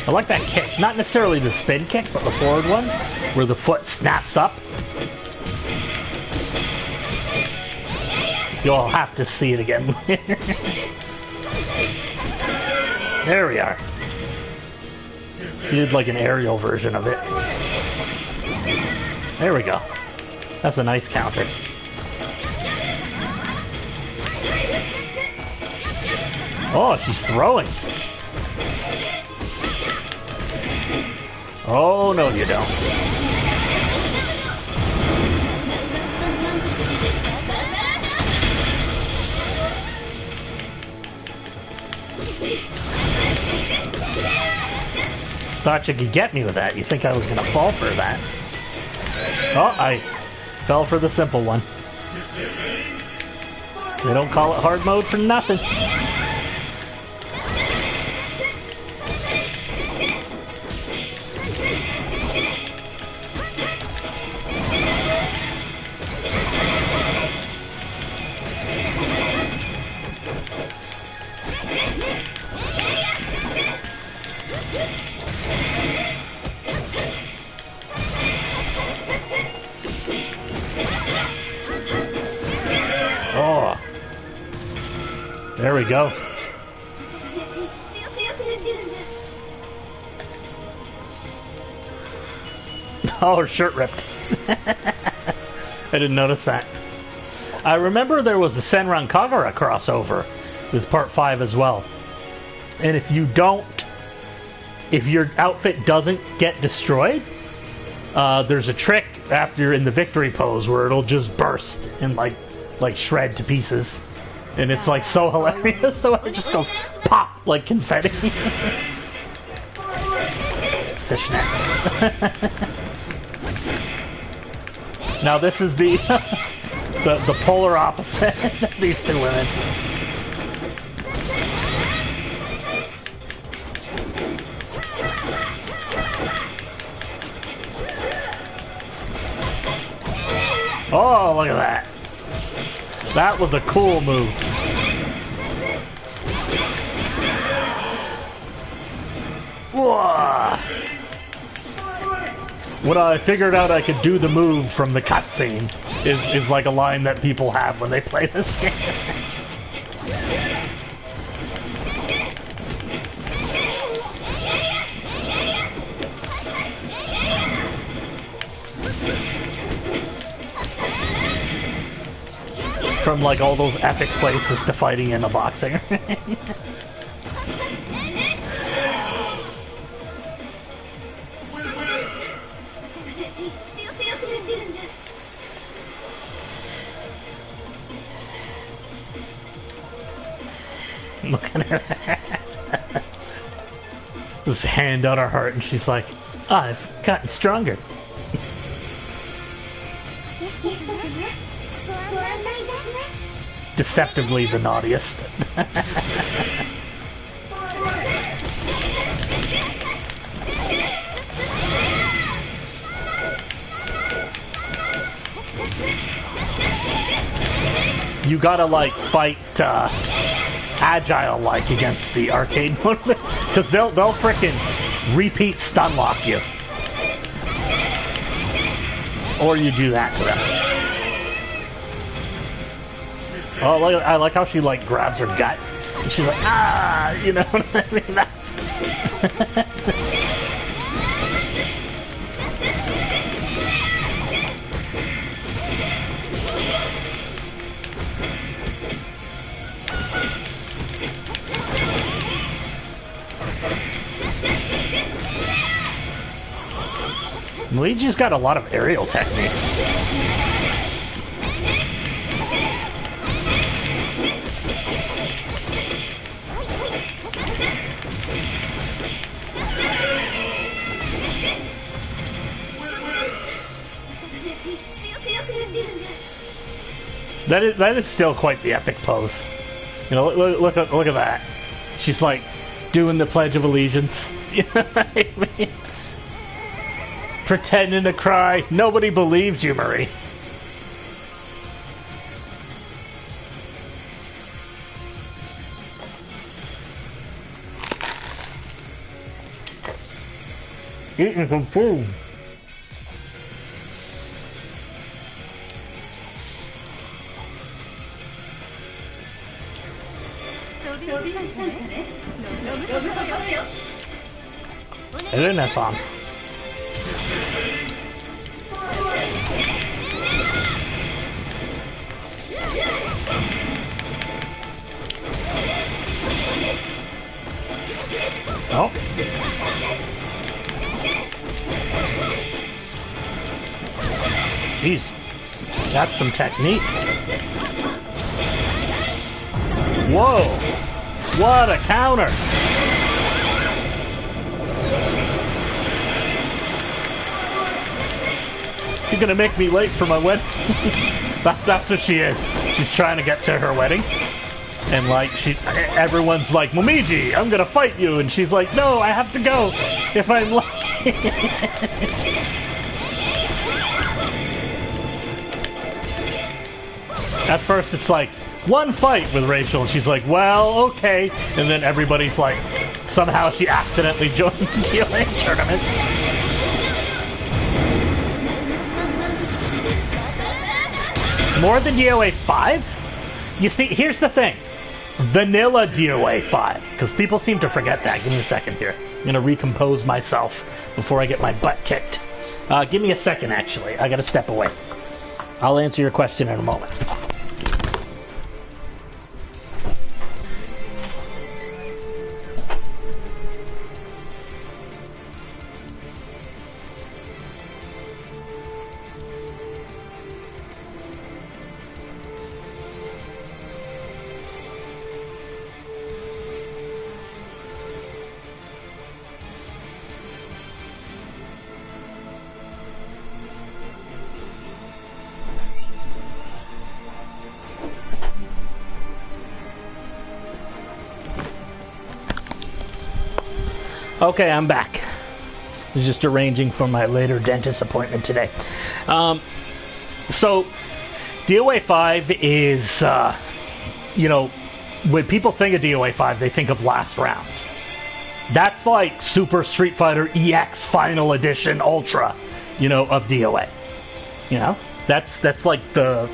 I like that kick. Not necessarily the spin kick, but the forward one, where the foot snaps up. You'll have to see it again. There we are. He did like an aerial version of it. There we go. That's a nice counter. Oh, she's throwing. Oh, no, you don't. Thought you could get me with that. You think I was gonna fall for that? Oh, I fell for the simple one. They don't call it hard mode for nothing. Oh. There we go. Oh, her shirt ripped. I didn't notice that. I remember there was a Senran Kagura crossover with Part 5 as well. And if your outfit doesn't get destroyed, there's a trick after you're in the victory pose where it'll just burst and like shred to pieces. And it's like so hilarious, so it just goes pop like confetti. Fishnet. Now this is the the polar opposite of these two women. Oh, look at that. That was a cool move. Whoa. When I figured out I could do the move from the cutscene is like a line that people have when they play this game. From like all those epic places to fighting in a boxing ring. Look at her. Just hand on her heart, and she's like, I've gotten stronger. Deceptively the naughtiest. You gotta like fight agile like against the arcade mode because they'll frickin' repeat stun lock you, or you do that to them. Oh, I like how she like grabs her gut and she's like, ah, you know what I mean? Luigi's got a lot of aerial techniques. That is still quite the epic pose. You know, look at that. She's like doing the Pledge of Allegiance. You know what I mean? Pretending to cry. Nobody believes you, Marie. Eating some food. Isn't that song? Oh. Jeez. That's some technique. Whoa. What a counter. You're gonna make me late for my wedding. That's what she is. She's trying to get to her wedding. And like everyone's like, Momiji, I'm gonna fight you, and she's like, no, I have to go if I'm lucky. At first it's like, one fight with Rachel, and she's like, well, okay. And then everybody's like, somehow she accidentally joined the DOA tournament. More than DOA 5? you see, here's the thing. Vanilla DOA5, because people seem to forget that. Give me a second here. I'm going to recompose myself before I get my butt kicked. Give me a second, actually. I got to step away. I'll answer your question in a moment. Okay, I'm back. I was just arranging for my later dentist appointment today. So, DOA5 is, you know, when people think of DOA5, they think of last round. That's like Super Street Fighter EX Final Edition Ultra, you know, of DOA. You know, that's like the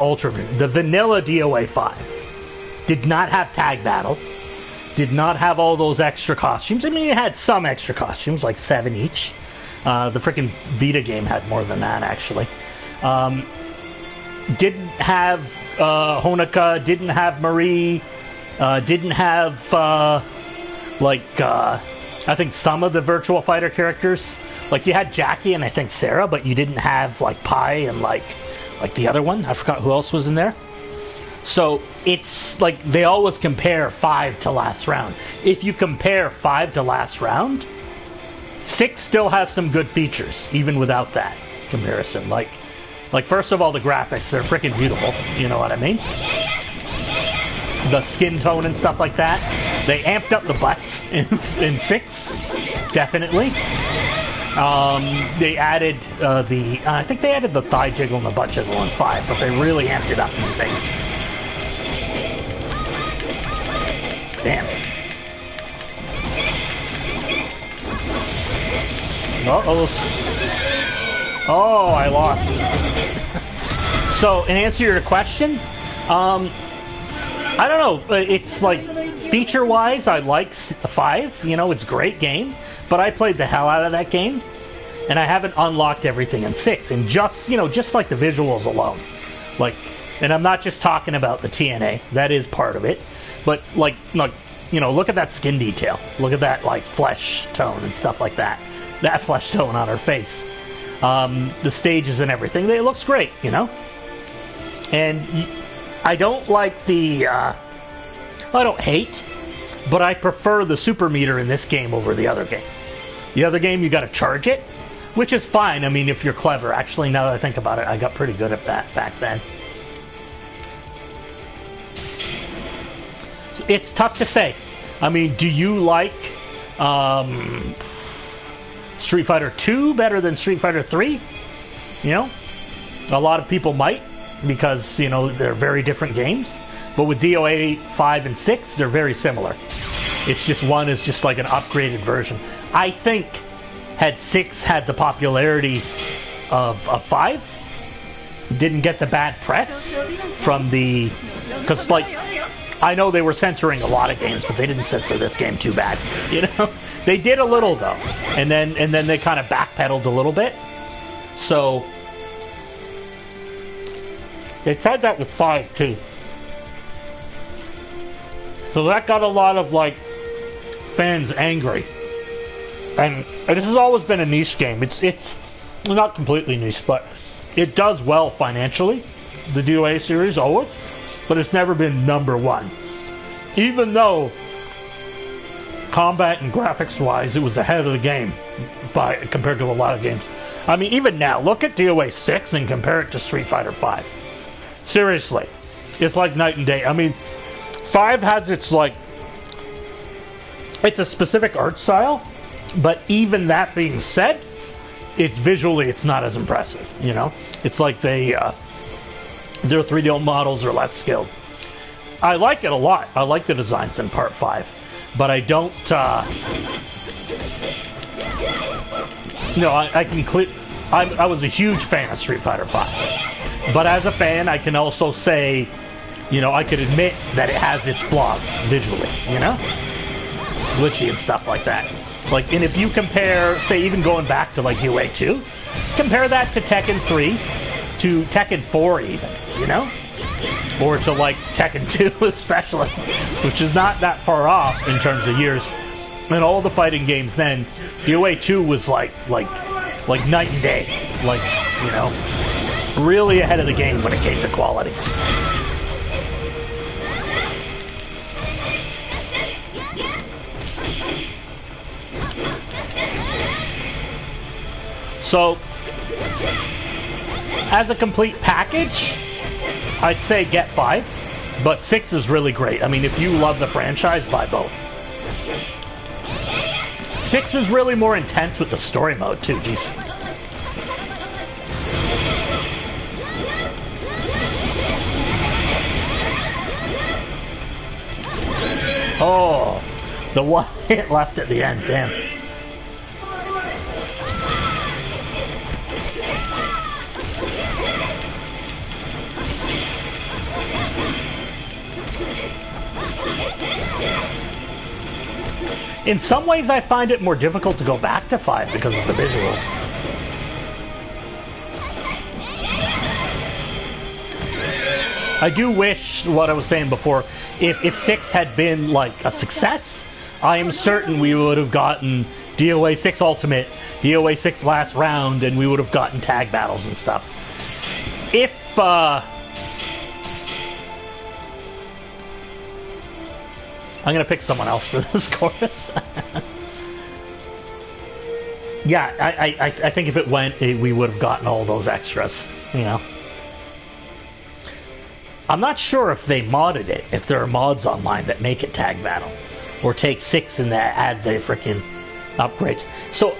Ultra. The vanilla DOA5 did not have tag battle. Did not have all those extra costumes. I mean, it had some extra costumes, like 7 each. The freaking Vita game had more than that, actually. Didn't have Honoka, didn't have Marie, didn't have, I think some of the Virtual Fighter characters. Like, you had Jackie and I think Sarah, but you didn't have, like, Pi and, like the other one. I forgot who else was in there. So, it's like they always compare 5 to last round. If you compare 5 to last round, 6 still has some good features, even without that comparison. Like first of all, the graphics, they're freaking beautiful. You know what I mean? The skin tone and stuff like that. They amped up the butts in 6, definitely. They added I think they added the thigh jiggle and the butt jiggle in 5, but they really amped it up in 6. Damn. Uh-oh. Oh, I lost. So, in answer to your question, I don't know. It's like, feature-wise, I like 5. You know, it's a great game. But I played the hell out of that game. And I haven't unlocked everything in 6. And just, you know, just like the visuals alone. Like, and I'm not just talking about the TNA. That is part of it. But, like, you know, look at that skin detail. Look at that, like, flesh tone and stuff like that. That flesh tone on her face. The stages and everything. It looks great, you know? And I don't like the, I don't hate, but I prefer the super meter in this game over the other game. The other game, you gotta charge it, which is fine, I mean, if you're clever. Actually, now that I think about it, I got pretty good at that back then. It's tough to say. I mean, do you like Street Fighter 2 better than Street Fighter 3? You know? A lot of people might, because, you know, they're very different games. But with DOA 5 and 6, they're very similar. It's just one is just like an upgraded version. I think had 6 had the popularity of 5, didn't get the bad press from the... Because, like, I know they were censoring a lot of games, but they didn't censor this game too bad. You know? They did a little, though. And then they kind of backpedaled a little bit. So... They tried that with 5, too. So that got a lot of, like, fans angry. And this has always been a niche game. It's not completely niche, but it does well financially. The DOA series, always. But it's never been #1. Even though, combat and graphics-wise, it was ahead of the game compared to a lot of games. I mean, even now, look at DOA 6 and compare it to Street Fighter 5. Seriously. It's like night and day. I mean, 5 has its, like... It's a specific art style, but even that being said, it's not as impressive, you know? It's like their 3D models are less skilled. I like it a lot. I like the designs in Part 5, but I don't, I was a huge fan of Street Fighter 5. But as a fan, I can also say you know, I could admit that it has its flaws visually, you know? Glitchy and stuff like that. Like, and if you compare, say, even going back to, like, DOA2, compare that to Tekken 3, to Tekken 4 even, you know? Or to, like, Tekken 2 especially, which is not that far off in terms of years. And all the fighting games then, DOA2 was like night and day. Like, you know, really ahead of the game when it came to quality. So, as a complete package, I'd say get 5, but 6 is really great. I mean, if you love the franchise, buy both. 6 is really more intense with the story mode, too. Jeez. Oh, the one hit left at the end, damn. In some ways, I find it more difficult to go back to 5 because of the visuals. I do wish, what I was saying before, if 6 had been like a success, I am certain we would have gotten DOA6 Ultimate, DOA6 Last Round, and we would have gotten tag battles and stuff. If, I'm gonna pick someone else for this chorus. Yeah, I think if it went, we would have gotten all those extras, you know. I'm not sure if they modded it, if there are mods online that make it tag battle. Or take 6 and add the freaking upgrades. So,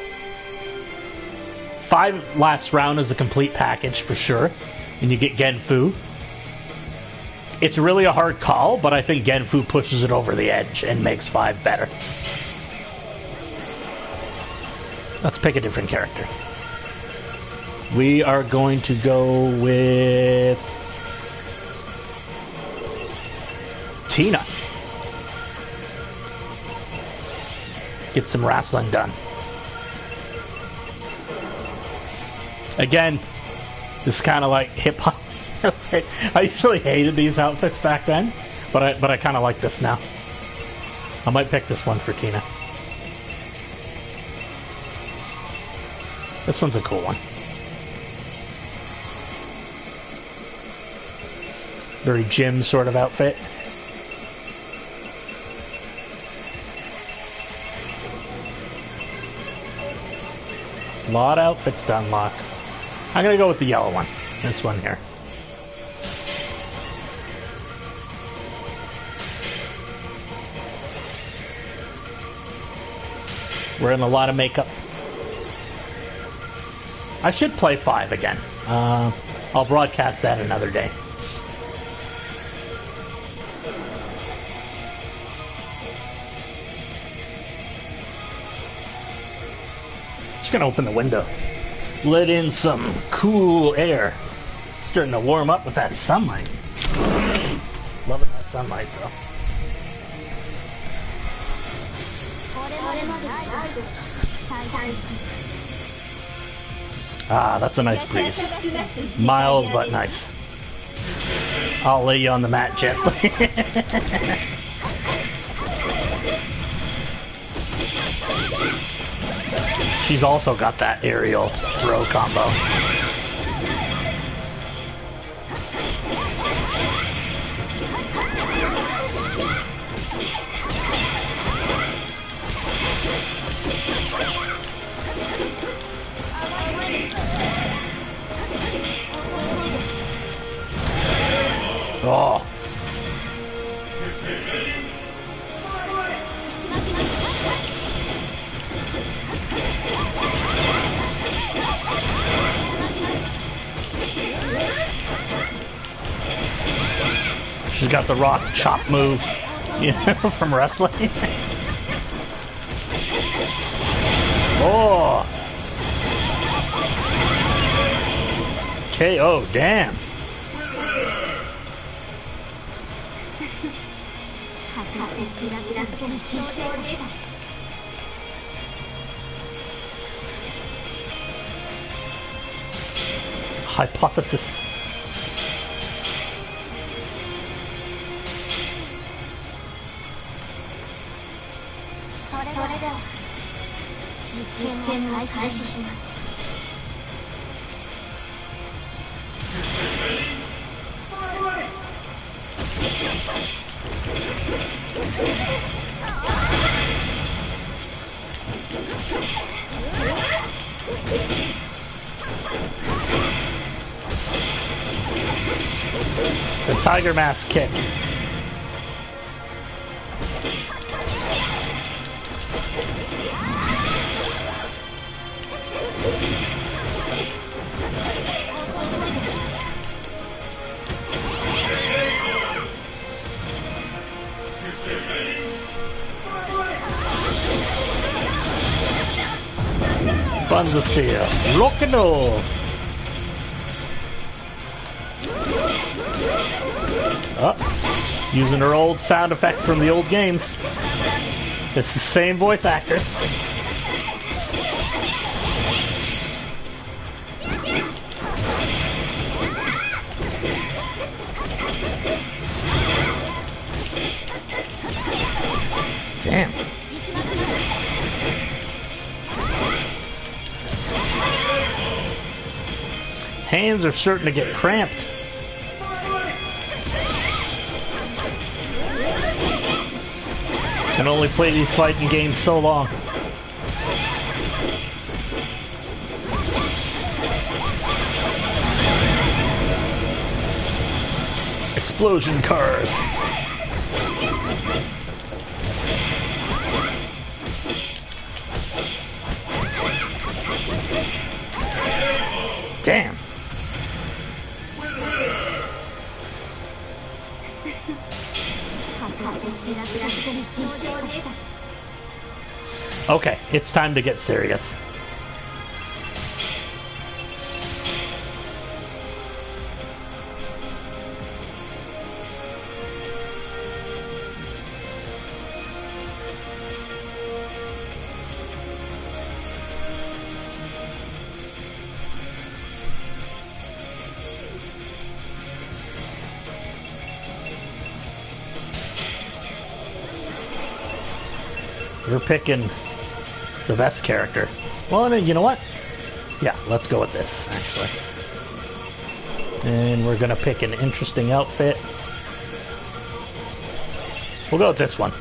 5 Last Round is a complete package for sure. And you get Genfu. It's really a hard call, but I think Genfu pushes it over the edge and makes 5 better. Let's pick a different character. We are going to go with Tina. Get some wrestling done. Again, this kind of like hip hop. I usually hated these outfits back then, but I kind of like this now. I might pick this one for Tina. This one's a cool one. Very gym sort of outfit. A lot of outfits to unlock. I'm gonna go with the yellow one. This one here. We're in a lot of makeup. I should play 5 again. I'll broadcast that another day. Just gonna open the window. Let in some cool air. It's starting to warm up with that sunlight. Loving that sunlight though. Ah, that's a nice breeze. Mild but nice. I'll lay you on the mat gently. She's also got that aerial throw combo. Oh. She's got the rock chop move, you know, from wrestling. Oh. KO, damn. Hypothesis. The Tiger Mask kick. Buns of Steel. Rock and roll. Oh, using her old sound effects from the old games. It's the same voice actor. Damn. Hands are starting to get cramped. Can only play these fighting games so long. Explosion cars. Damn. Okay, it's time to get serious. You're picking the best character. Well, you know what? Yeah, let's go with this, actually. And we're gonna pick an interesting outfit. We'll go with this one.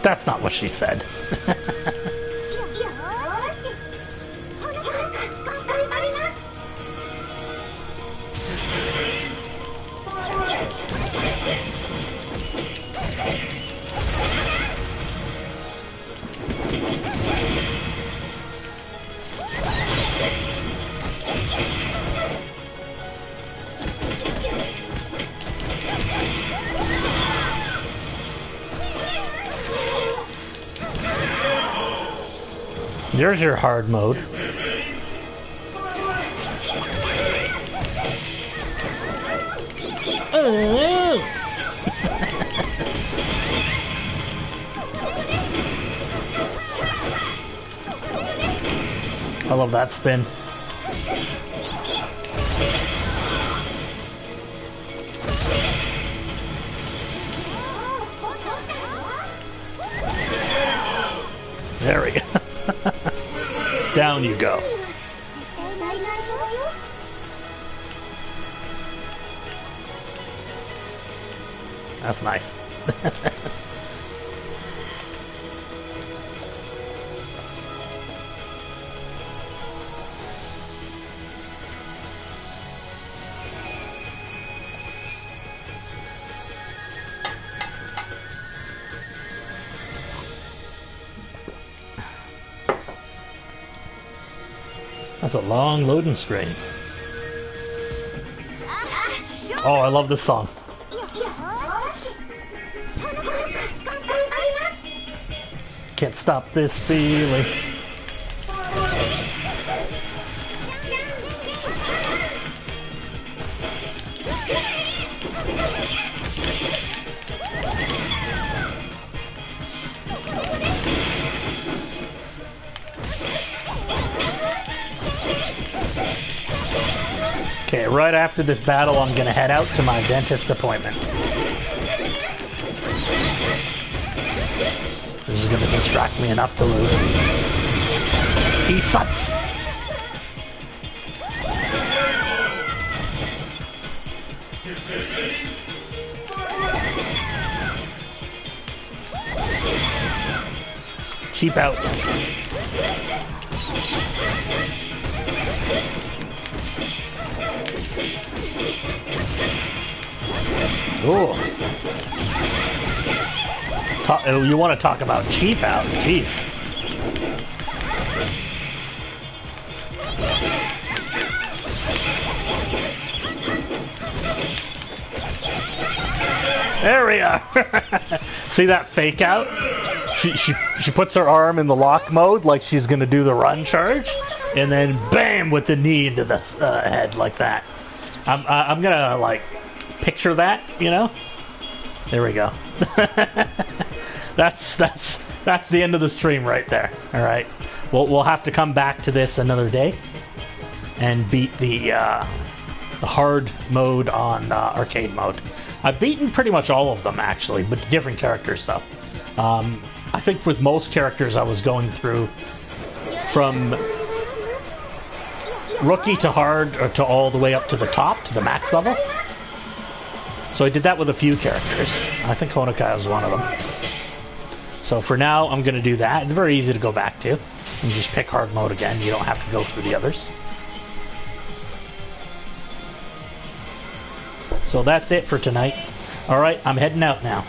That's not what she said. There's your hard mode. I love that spin. There we go. Down you go. That's nice. That's a long loading screen. Oh, I love this song. Can't stop this feeling. Okay, right after this battle, I'm gonna head out to my dentist appointment. This is gonna distract me enough to lose. He sucks! Cheap out. Ooh. You want to talk about cheap out? Jeez. There we are. See that fake out? She puts her arm in the lock mode like she's gonna do the run charge, and then bam with the knee into the head like that. I'm gonna like picture that, you know. There we go. That's the end of the stream right there. All right. We'll have to come back to this another day and beat the hard mode on arcade mode. I've beaten pretty much all of them actually, but different characters though. I think with most characters I was going through from rookie to hard or to all the way up to the top, to the max level. So I did that with a few characters. I think Honokai was one of them. So for now, I'm going to do that. It's very easy to go back to. You just pick hard mode again. You don't have to go through the others. So that's it for tonight. Alright, I'm heading out now.